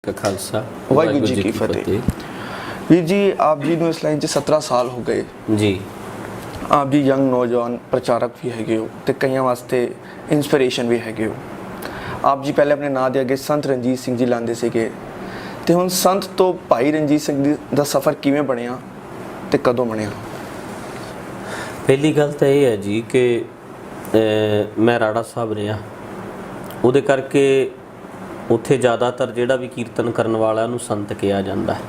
का खालसा वाहिगुरू जी की फतेह। वीर जी आप जी ਨੂੰ ਇਸ ਲਾਈਨ 'ਚ 17 ਸਾਲ ਹੋ ਗਏ जी। ਆਪ ਜੀ ਯੰਗ ਨੌਜਵਾਨ ਪ੍ਰਚਾਰਕ ਵੀ ਹੈਗੇ ਹੋ ਤੇ ਕਈਆਂ ਵਾਸਤੇ ਇਨਸਪੀਰੇਸ਼ਨ ਵੀ ਹੈਗੇ ਹੋ। ਆਪ ਜੀ ਪਹਿਲੇ ਆਪਣੇ ਨਾਂ ਦੇ ਅੱਗੇ ਸੰਤ ਰਣਜੀਤ ਸਿੰਘ ਜੀ ਲਾਉਂਦੇ ਸੀਗੇ ਤੇ ਹੁਣ ਸੰਤ ਤੋਂ ਭਾਈ ਰਣਜੀਤ ਸਿੰਘ ਦਾ ਸਫ਼ਰ ਕਿਵੇਂ ਬਣਿਆ ਤੇ ਕਦੋਂ ਬਣਿਆ? ਪਹਿਲੀ ਗੱਲ ਤਾਂ ਇਹ ਹੈ ਜੀ ਕਿ ਮੈਂ ਰਾੜਾ ਸਾਹਿਬ ਰਿਹਾ, ਉਹਦੇ ਕਰਕੇ ਉੱਥੇ ਜ਼ਿਆਦਾਤਰ ਜਿਹੜਾ ਵੀ ਕੀਰਤਨ ਕਰਨ ਵਾਲਾ ਉਹਨੂੰ ਸੰਤ ਕਿਹਾ ਜਾਂਦਾ ਹੈ।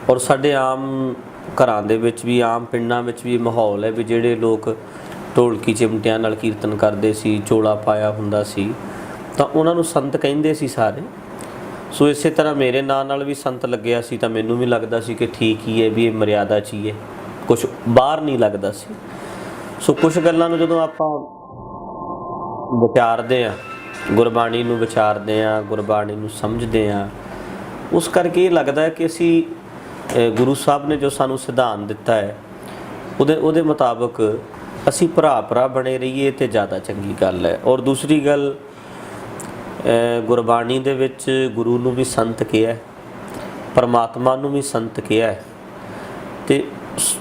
ਔਰ ਸਾਡੇ ਆਮ ਘਰਾਂ ਦੇ ਵਿੱਚ ਵੀ, ਆਮ ਪਿੰਡਾਂ ਵਿੱਚ ਵੀ ਮਾਹੌਲ ਹੈ ਵੀ ਜਿਹੜੇ ਲੋਕ ਢੋਲਕੀ ਚਿਮਟਿਆਂ ਨਾਲ ਕੀਰਤਨ ਕਰਦੇ ਸੀ, ਚੋਲਾ ਪਾਇਆ ਹੁੰਦਾ ਸੀ, ਤਾਂ ਉਹਨਾਂ ਨੂੰ ਸੰਤ ਕਹਿੰਦੇ ਸੀ ਸਾਰੇ। ਸੋ ਇਸੇ ਤਰ੍ਹਾਂ ਮੇਰੇ ਨਾਂ ਨਾਲ ਵੀ ਸੰਤ ਲੱਗਿਆ ਸੀ ਤਾਂ ਮੈਨੂੰ ਵੀ ਲੱਗਦਾ ਸੀ ਕਿ ਠੀਕ ਹੀ ਹੈ, ਵੀ ਇਹ ਮਰਿਆਦਾ 'ਚ ਹੀ ਹੈ, ਕੁਛ ਬਾਹਰ ਨਹੀਂ ਲੱਗਦਾ ਸੀ। ਸੋ ਕੁਛ ਗੱਲਾਂ ਨੂੰ ਜਦੋਂ ਆਪਾਂ ਵਿਚਾਰਦੇ ਹਾਂ, ਗੁਰਬਾਣੀ ਨੂੰ ਵਿਚਾਰਦੇ ਹਾਂ, ਗੁਰਬਾਣੀ ਨੂੰ ਸਮਝਦੇ ਹਾਂ, ਉਸ ਕਰਕੇ ਇਹ ਲੱਗਦਾ ਹੈ ਕਿ ਅਸੀਂ ਗੁਰੂ ਸਾਹਿਬ ਨੇ ਜੋ ਸਾਨੂੰ ਸਿਧਾਂਤ ਦਿੱਤਾ ਹੈ ਉਹਦੇ ਮੁਤਾਬਕ ਅਸੀਂ ਭਰਾ ਬਣੇ ਰਹੀਏ ਤੇ ਜ਼ਿਆਦਾ ਚੰਗੀ ਗੱਲ ਹੈ। ਔਰ ਦੂਸਰੀ ਗੱਲ, ਗੁਰਬਾਣੀ ਦੇ ਵਿੱਚ ਗੁਰੂ ਨੂੰ ਵੀ ਸੰਤ ਕਿਹਾ, ਪਰਮਾਤਮਾ ਨੂੰ ਵੀ ਸੰਤ ਕਿਹਾ ਤੇ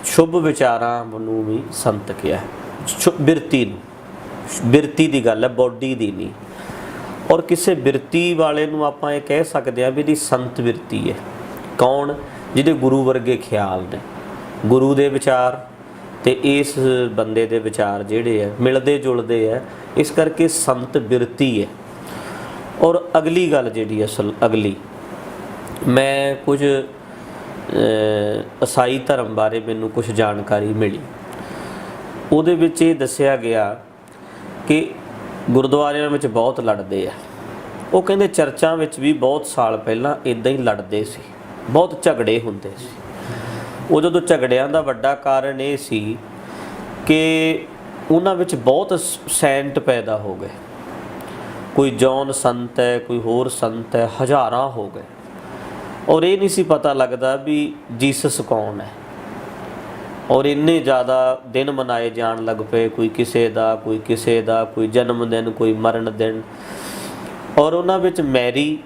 ਸ਼ੁਭ ਵਿਚਾਰਾਂ ਨੂੰ ਵੀ ਸੰਤ ਕਿਹਾ। ਬਿਰਤੀ ਦੀ ਗੱਲ ਹੈ, ਬੋਡੀ ਦੀ ਨਹੀਂ। ਔਰ ਕਿਸੇ ਬਿਰਤੀ ਵਾਲੇ ਨੂੰ ਆਪਾਂ ਇਹ ਕਹਿ ਸਕਦੇ ਹਾਂ ਵੀ ਇਹਦੀ ਸੰਤ ਬਿਰਤੀ ਹੈ। ਕੌਣ? ਜਿਹਦੇ ਗੁਰੂ ਵਰਗੇ ਖਿਆਲ ਨੇ, ਗੁਰੂ ਦੇ ਵਿਚਾਰ ਤੇ ਇਸ ਬੰਦੇ ਦੇ ਵਿਚਾਰ ਜਿਹੜੇ ਆ ਮਿਲਦੇ ਜੁਲਦੇ ਆ, ਇਸ ਕਰਕੇ ਸੰਤ ਬਿਰਤੀ ਹੈ। ਔਰ ਅਗਲੀ ਗੱਲ ਜਿਹੜੀ ਅਗਲੀ, ਮੈਂ ਕੁਝ ਈਸਾਈ ਧਰਮ ਬਾਰੇ ਮੈਨੂੰ ਕੁਝ ਜਾਣਕਾਰੀ ਮਿਲੀ। ਉਹਦੇ ਵਿੱਚ ਇਹ ਦੱਸਿਆ ਗਿਆ ਕਿ ਗੁਰਦੁਆਰਿਆਂ ਵਿੱਚ ਬਹੁਤ ਲੜਦੇ ਆ। ਉਹ ਕਹਿੰਦੇ ਚਰਚਾਂ ਵਿੱਚ ਵੀ ਬਹੁਤ ਸਾਲ ਪਹਿਲਾਂ ਇੱਦਾਂ ਹੀ ਲੜਦੇ ਸੀ, ਬਹੁਤ ਝਗੜੇ ਹੁੰਦੇ ਸੀ। ਉਹ ਜਦੋਂ ਝਗੜਿਆਂ ਦਾ ਵੱਡਾ ਕਾਰਨ ਇਹ ਸੀ ਕਿ ਉਹਨਾਂ ਵਿੱਚ ਬਹੁਤ ਸੈਂਟ ਪੈਦਾ ਹੋ ਗਏ। ਕੋਈ ਜੌਨ ਸੰਤ ਹੈ, ਕੋਈ ਹੋਰ ਸੰਤ ਹੈ, ਹਜ਼ਾਰਾਂ ਹੋ ਗਏ। ਔਰ ਇਹ ਨਹੀਂ ਸੀ ਪਤਾ ਲੱਗਦਾ ਵੀ ਜੀਸਸ ਕੌਣ ਹੈ। ਔਰ ਇੰਨੇ ਜ਼ਿਆਦਾ ਦਿਨ ਮਨਾਏ ਜਾਣ ਲੱਗ ਪਏ, ਕੋਈ ਕਿਸੇ ਦਾ, ਕੋਈ ਕਿਸੇ ਦਾ, ਕੋਈ ਜਨਮ ਦਿਨ, ਕੋਈ ਮਰਨ ਦਿਨ। ਔਰ ਉਹਨਾਂ ਵਿੱਚ ਮੈਰੀ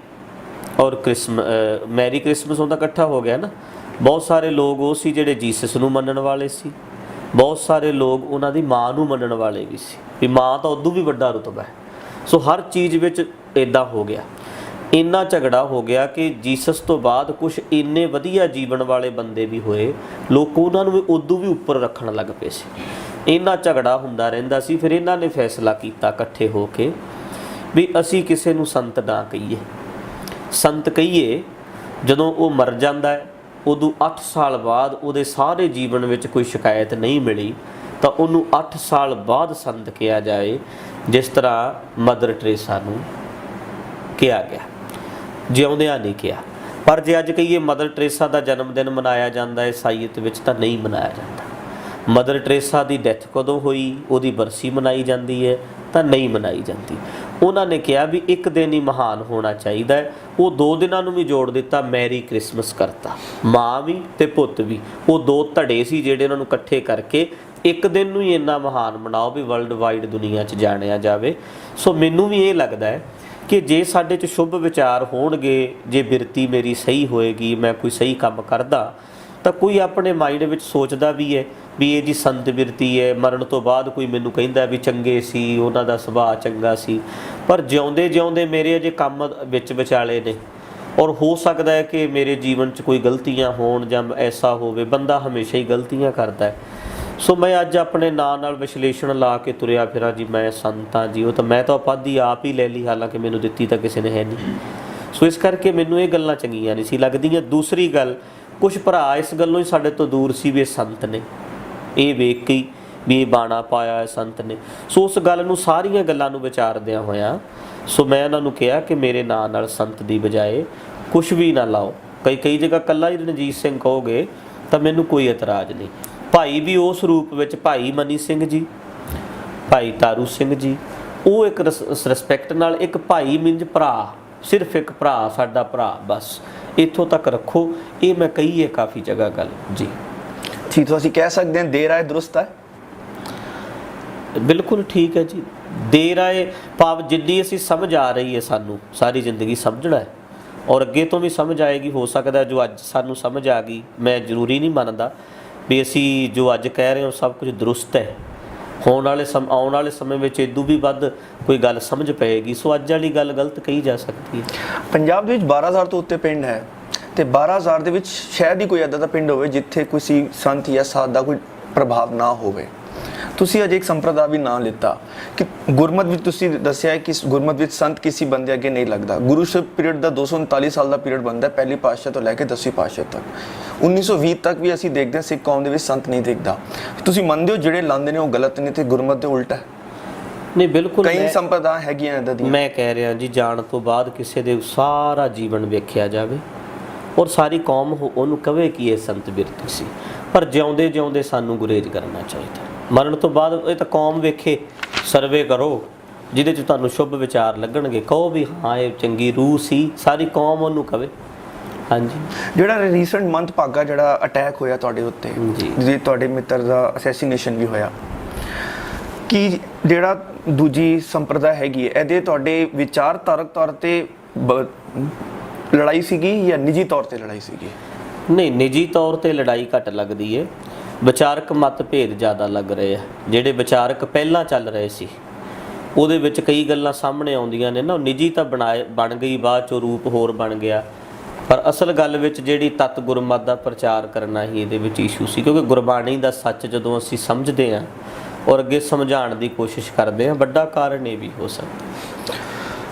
ਕ੍ਰਿਸਮਸ ਉਹਦਾ ਇਕੱਠਾ ਹੋ ਗਿਆ ਨਾ। ਬਹੁਤ ਸਾਰੇ ਲੋਕ ਉਹ ਸੀ ਜਿਹੜੇ ਜੀਸਸ ਨੂੰ ਮੰਨਣ ਵਾਲੇ ਸੀ, ਬਹੁਤ ਸਾਰੇ ਲੋਕ ਉਹਨਾਂ ਦੀ ਮਾਂ ਨੂੰ ਮੰਨਣ ਵਾਲੇ ਵੀ ਸੀ, ਵੀ ਮਾਂ ਤਾਂ ਉਦੋਂ ਵੀ ਵੱਡਾ ਰੁਤਬਾ ਹੈ। ਸੋ ਹਰ ਚੀਜ਼ ਵਿੱਚ ਇੱਦਾਂ ਹੋ ਗਿਆ, ਇੰਨਾ ਝਗੜਾ ਹੋ ਗਿਆ ਕਿ ਜੀਸਸ ਤੋਂ ਬਾਅਦ ਕੁਛ ਇੰਨੇ ਵਧੀਆ ਜੀਵਨ ਵਾਲੇ ਬੰਦੇ ਵੀ ਹੋਏ, ਲੋਕ ਉਹਨਾਂ ਨੂੰ ਵੀ ਉਦੋਂ ਵੀ ਉੱਪਰ ਰੱਖਣ ਲੱਗ ਪਏ ਸੀ। ਇੰਨਾ ਝਗੜਾ ਹੁੰਦਾ ਰਹਿੰਦਾ ਸੀ। ਫਿਰ ਇਹਨਾਂ ਨੇ ਫੈਸਲਾ ਕੀਤਾ ਇਕੱਠੇ ਹੋ ਕੇ ਵੀ ਅਸੀਂ ਕਿਸੇ ਨੂੰ ਸੰਤ ਨਾ ਕਹੀਏ। ਸੰਤ ਕਹੀਏ ਜਦੋਂ ਉਹ ਮਰ ਜਾਂਦਾ ਹੈ, ਉਦੋਂ 8 ਸਾਲ ਬਾਅਦ ਉਹਦੇ ਸਾਰੇ ਜੀਵਨ ਵਿੱਚ ਕੋਈ ਸ਼ਿਕਾਇਤ ਨਹੀਂ ਮਿਲੀ ਤਾਂ ਉਹਨੂੰ 8 ਸਾਲ ਬਾਅਦ ਸੰਤ ਕਿਹਾ ਜਾਏ, ਜਿਸ ਤਰ੍ਹਾਂ ਮਦਰ ਟਰੇਸਾ ਨੂੰ ਕਿਹਾ ਗਿਆ, ਜਿਉਂਦਿਆਂ ਨਹੀਂ ਕਿਹਾ। ਪਰ ਜੇ ਅੱਜ ਕਹੀਏ ਮਦਰ ਟਰੇਸਾ ਦਾ ਜਨਮ ਦਿਨ ਮਨਾਇਆ ਜਾਂਦਾ ਹੈ ਈਸਾਈਅਤ ਵਿੱਚ, ਤਾਂ ਨਹੀਂ ਮਨਾਇਆ ਜਾਂਦਾ। ਮਦਰ ਟਰੇਸਾ ਦੀ ਡੈਥ ਕਦੋਂ ਹੋਈ, ਉਹਦੀ ਬਰਸੀ ਮਨਾਈ ਜਾਂਦੀ ਹੈ ਤਾਂ ਨਹੀਂ ਮਨਾਈ ਜਾਂਦੀ। ਉਹਨਾਂ ਨੇ ਕਿਹਾ ਵੀ ਇੱਕ ਦਿਨ ਹੀ ਮਹਾਨ ਹੋਣਾ ਚਾਹੀਦਾ ਹੈ। ਉਹ 2 ਦਿਨਾਂ ਨੂੰ ਵੀ ਜੋੜ ਦਿੱਤਾ, ਮੈਰੀ ਕ੍ਰਿਸਮਸ ਕਰਤਾ। ਮਾਂ ਵੀ ਤੇ ਪੁੱਤ ਵੀ, ਉਹ 2 ਧੜੇ ਸੀ ਜਿਹੜੇ ਉਹਨਾਂ ਨੂੰ ਇਕੱਠੇ ਕਰਕੇ ਇੱਕ ਦਿਨ ਨੂੰ ਹੀ ਇੰਨਾ ਮਹਾਨ ਬਣਾਓ ਵੀ ਵਰਲਡ ਵਾਈਡ ਦੁਨੀਆ 'ਚ ਜਾਣਿਆ ਜਾਵੇ। ਸੋ ਮੈਨੂੰ ਵੀ ਇਹ ਲੱਗਦਾ ਹੈ ਕਿ ਜੇ ਸਾਡੇ 'ਚ ਸ਼ੁਭ ਵਿਚਾਰ ਹੋਣਗੇ, ਜੇ ਬਿਰਤੀ ਮੇਰੀ ਸਹੀ ਹੋਏਗੀ, ਮੈਂ ਕੋਈ ਸਹੀ ਕੰਮ ਕਰਦਾ, ਤਾਂ ਕੋਈ ਆਪਣੇ ਮਾਈਂਡ ਵਿੱਚ ਸੋਚਦਾ ਵੀ ਹੈ ਵੀ ਇਹ ਜੀ ਸੰਤ ਬਿਰਤੀ ਹੈ। ਮਰਨ ਤੋਂ ਬਾਅਦ ਕੋਈ ਮੈਨੂੰ ਕਹਿੰਦਾ ਵੀ ਚੰਗੇ ਸੀ, ਉਹਨਾਂ ਦਾ ਸੁਭਾਅ ਚੰਗਾ ਸੀ, ਪਰ ਜਿਉਂਦੇ ਜਿਉਂਦੇ ਮੇਰੇ ਅਜੇ ਕੰਮ ਵਿੱਚ ਵਿਚਾਲੇ ਨੇ। ਔਰ ਹੋ ਸਕਦਾ ਹੈ ਕਿ ਮੇਰੇ ਜੀਵਨ 'ਚ ਕੋਈ ਗਲਤੀਆਂ ਹੋਣ ਜਾਂ ਐਸਾ ਹੋਵੇ, ਬੰਦਾ ਹਮੇਸ਼ਾ ਹੀ ਗਲਤੀਆਂ ਕਰਦਾ ਹੈ। ਸੋ ਮੈਂ ਅੱਜ ਆਪਣੇ ਨਾਂ ਨਾਲ ਵਿਸ਼ਲੇਸ਼ਣ ਲਾ ਕੇ ਤੁਰਿਆ ਫਿਰਾਂ ਜੀ ਮੈਂ ਸੰਤ ਹਾਂ ਜੀ। ਉਹ ਤਾਂ ਮੈਂ ਤਾਂ ਉਪਾਧੀ ਆਪ ਹੀ ਲੈ ਲਈ, ਹਾਲਾਂਕਿ ਮੈਨੂੰ ਦਿੱਤੀ ਤਾਂ ਕਿਸੇ ਨੇ ਹੈ ਨਹੀਂ। ਸੋ ਇਸ ਕਰਕੇ ਮੈਨੂੰ ਇਹ ਗੱਲਾਂ ਚੰਗੀਆਂ ਨਹੀਂ ਸੀ ਲੱਗਦੀਆਂ। ਦੂਸਰੀ ਗੱਲ, ਕੁਛ ਭਰਾ ਇਸ ਗੱਲੋਂ ਹੀ ਸਾਡੇ ਤੋਂ ਦੂਰ ਸੀ ਵੀ ਇਹ ਸੰਤ ਨੇ, ਇਹ ਵੇਖ ਕੇ ਵੀ ਇਹ ਬਾਣਾ ਪਾਇਆ ਹੈ ਸੰਤ ਨੇ। ਸੋ ਉਸ ਗੱਲ ਨੂੰ, ਸਾਰੀਆਂ ਗੱਲਾਂ ਨੂੰ ਵਿਚਾਰਦਿਆਂ ਹੋਇਆਂ, ਸੋ ਮੈਂ ਉਹਨਾਂ ਨੂੰ ਕਿਹਾ ਕਿ ਮੇਰੇ ਨਾਂ ਨਾਲ ਸੰਤ ਦੀ ਬਜਾਏ ਕੁਛ ਵੀ ਨਾ ਲਾਓ। ਕਈ ਜਗ੍ਹਾ ਇਕੱਲਾ ਹੀ ਰਣਜੀਤ ਸਿੰਘ ਕਹੋਗੇ ਤਾਂ ਮੈਨੂੰ ਕੋਈ ਇਤਰਾਜ਼ ਨਹੀਂ। ਭਾਈ ਵੀ ਉਸ ਰੂਪ ਵਿੱਚ, ਭਾਈ ਮਨੀ ਸਿੰਘ ਜੀ, ਭਾਈ ਤਾਰੂ ਸਿੰਘ ਜੀ, ਉਹ ਇੱਕ ਰਿਸਪੈਕਟ ਨਾਲ, ਇੱਕ ਭਾਈ ਮੀਨਜ਼ ਭਰਾ, ਸਿਰਫ ਇੱਕ ਭਰਾ, ਸਾਡਾ ਭਰਾ, ਬਸ ਇੱਥੋਂ ਤੱਕ ਰੱਖੋ। ਇਹ ਮੈਂ ਕਹੀ ਹੈ ਕਾਫੀ ਜਗ੍ਹਾ ਗੱਲ ਜੀ। ਠੀਕ, तो ਅਸੀਂ ਕਹਿ ਸਕਦੇ ਹਾਂ ਦੇਰ ਆਏ ਦਰੁਸਤ ਹੈ। ਬਿਲਕੁਲ ਠੀਕ ਹੈ ਜੀ। ਦੇਰ ਆਏ ਭਾਵ ਜਿੰਨੀ ਅਸੀਂ ਸਮਝ ਆ ਰਹੀ ਹੈ, ਸਾਨੂੰ ਸਾਰੀ ਜ਼ਿੰਦਗੀ ਸਮਝਣਾ ਹੈ। ਔਰ ਅੱਗੇ ਤੋਂ ਵੀ ਸਮਝ ਆਏਗੀ। ਹੋ ਸਕਦਾ ਜੋ ਅੱਜ ਸਾਨੂੰ ਸਮਝ ਆ ਗਈ, ਮੈਂ ਜ਼ਰੂਰੀ ਨਹੀਂ ਮੰਨਦਾ ਵੀ ਅਸੀਂ ਜੋ ਅੱਜ ਕਹਿ ਰਹੇ ਹਾਂ ਸਭ ਕੁਝ ਦਰੁਸਤ ਹੈ। ਆਉਣ ਵਾਲੇ ਸਮੇਂ ਵਿੱਚ ਇਦੋਂ ਵੀ ਵੱਧ ਕੋਈ ਗੱਲ ਸਮਝ ਪਏਗੀ। ਸੋ ਅੱਜ ਵਾਲੀ ਗੱਲ ਗਲਤ ਕਹੀ ਜਾ ਸਕਦੀ ਹੈ। ਪੰਜਾਬ ਦੇ ਵਿੱਚ 12,000 ਤੋਂ ਉੱਤੇ ਪਿੰਡ ਹੈ ਤੇ 12,000 ਦੇ ਵਿੱਚ ਸ਼ਾਇਦ ਹੀ ਕੋਈ ਇੱਦਾਂ ਦਾ ਪਿੰਡ ਹੋਵੇ ਜਿੱਥੇ ਕਿਸੇ ਸੰਤ ਜਾਂ ਸਾਧ ਦਾ ਕੋਈ ਪ੍ਰਭਾਵ ਨਾ ਹੋਵੇ। ਤੁਸੀਂ ਅਜੇ ਇੱਕ ਸੰਪਰਦਾ ਵੀ ਨਾਂ ਲਿੱਤਾ ਕਿ ਗੁਰਮਤ ਵਿੱਚ ਤੁਸੀਂ ਦੱਸਿਆ ਹੈ ਕਿ ਗੁਰਮਤ ਵਿੱਚ ਸੰਤ ਕਿਸੇ ਬੰਦੇ ਅੱਗੇ ਨਹੀਂ ਲੱਗਦਾ। ਗੁਰੂ ਸਾਹਿਬ ਪੀਰੀਅਡ ਦਾ 239 ਸਾਲ ਦਾ ਪੀਰੀਅਡ ਬਣਦਾ ਹੈ, ਪਹਿਲੀ ਪਾਤਸ਼ਾਹ ਤੋਂ ਲੈ ਕੇ 10ਵੀਂ ਪਾਤਸ਼ਾਹ ਤੱਕ। 1920 ਤੱਕ ਵੀ ਅਸੀਂ ਦੇਖਦੇ ਹਾਂ ਸਿੱਖ ਕੌਮ ਦੇ ਵਿੱਚ ਸੰਤ ਨਹੀਂ ਦਿਖਦਾ। ਤੁਸੀਂ ਮੰਨਦੇ ਹੋ ਜਿਹੜੇ ਲਾਉਂਦੇ ਨੇ ਉਹ ਗਲਤ ਨੇ ਤੇ ਗੁਰਮਤ ਦੇ ਉਲਟ ਹੈ? ਨਹੀਂ, ਬਿਲਕੁਲ। ਕਈ ਸੰਪਰਦਾ ਹੈਗੀਆਂ ਇੱਦਾਂ ਦੀਆਂ। ਮੈਂ ਕਹਿ ਰਿਹਾ ਜੀ, ਜਾਣ ਤੋਂ ਬਾਅਦ ਕਿਸੇ ਦੇ ਸਾਰਾ ਜੀਵਨ ਵੇਖਿਆ ਜਾਵੇ ਔਰ ਸਾਰੀ ਕੌਮ ਉਹਨੂੰ ਕਵੇ ਕਿ ਇਹ ਸੰਤ ਬਿਰਤੀ ਸੀ, ਪਰ ਜਿਉਂਦੇ ਜਿਉਂਦੇ ਸਾਨੂੰ ਗੁਰੇਜ਼ ਕਰਨਾ ਚਾਹੀਦਾ। ਮਰਨ ਤੋਂ ਬਾਅਦ ਇਹ ਤਾਂ ਕੌਮ ਵੇਖੇ, ਸਰਵੇ ਕਰੋ ਜਿਹਦੇ 'ਚ ਤੁਹਾਨੂੰ ਸ਼ੁਭ ਵਿਚਾਰ ਲੱਗਣਗੇ, ਕਹੋ ਵੀ ਹਾਂ ਇਹ ਚੰਗੀ ਰੂਹ ਸੀ, ਸਾਰੀ ਕੌਮ ਉਹਨੂੰ ਕਵੇ। ਹਾਂਜੀ, ਜਿਹੜਾ ਰੀਸੈਂਟ ਮੰਥ ਭਾਗਾ ਜਿਹੜਾ ਅਟੈਕ ਹੋਇਆ ਤੁਹਾਡੇ ਉੱਤੇ, ਜੀ ਤੁਹਾਡੇ ਮਿੱਤਰ ਦਾ ਅਸੈਸੀਨੇਸ਼ਨ ਵੀ ਹੋਇਆ, ਕਿ ਜਿਹੜਾ ਦੂਜੀ ਸੰਪਰਦਾ ਹੈਗੀ ਹੈ ਇਹਦੇ ਤੁਹਾਡੇ ਵਿਚਾਰਧਾਰਕ ਤੌਰ ਤੇ ਲੜਾਈ ਸੀਗੀ ਜਾਂ ਨਿੱਜੀ ਤੌਰ ਤੇ ਲੜਾਈ ਸੀਗੀ? ਨਹੀਂ, ਨਿੱਜੀ ਤੌਰ ਤੇ ਲੜਾਈ ਘੱਟ ਲੱਗਦੀ ਹੈ, ਵਿਚਾਰਕ ਮਤਭੇਦ ਜ਼ਿਆਦਾ ਲੱਗ ਰਹੇ ਆ। ਜਿਹੜੇ ਵਿਚਾਰਕ ਪਹਿਲਾਂ ਚੱਲ ਰਹੇ ਸੀ ਉਹਦੇ ਵਿੱਚ ਕਈ ਗੱਲਾਂ ਸਾਹਮਣੇ ਆਉਂਦੀਆਂ ਨੇ ਨਾ, ਉਹ ਨਿੱਜੀ ਤਾਂ ਬਣ ਗਈ, ਬਾਅਦ 'ਚੋਂ ਰੂਪ ਹੋਰ ਬਣ ਗਿਆ। ਪਰ ਅਸਲ ਗੱਲ ਵਿੱਚ ਜਿਹੜੀ ਤੱਤ ਗੁਰਮਤਿ ਦਾ ਪ੍ਰਚਾਰ ਕਰਨਾ ਹੀ ਇਹਦੇ ਵਿੱਚ ਇਸ਼ੂ ਸੀ, ਕਿਉਂਕਿ ਗੁਰਬਾਣੀ ਦਾ ਸੱਚ ਜਦੋਂ ਅਸੀਂ ਸਮਝਦੇ ਹਾਂ ਔਰ ਅੱਗੇ ਸਮਝਾਉਣ ਦੀ ਕੋਸ਼ਿਸ਼ ਕਰਦੇ ਹਾਂ, ਵੱਡਾ ਕਾਰਨ ਇਹ ਵੀ ਹੋ ਸਕਦਾ।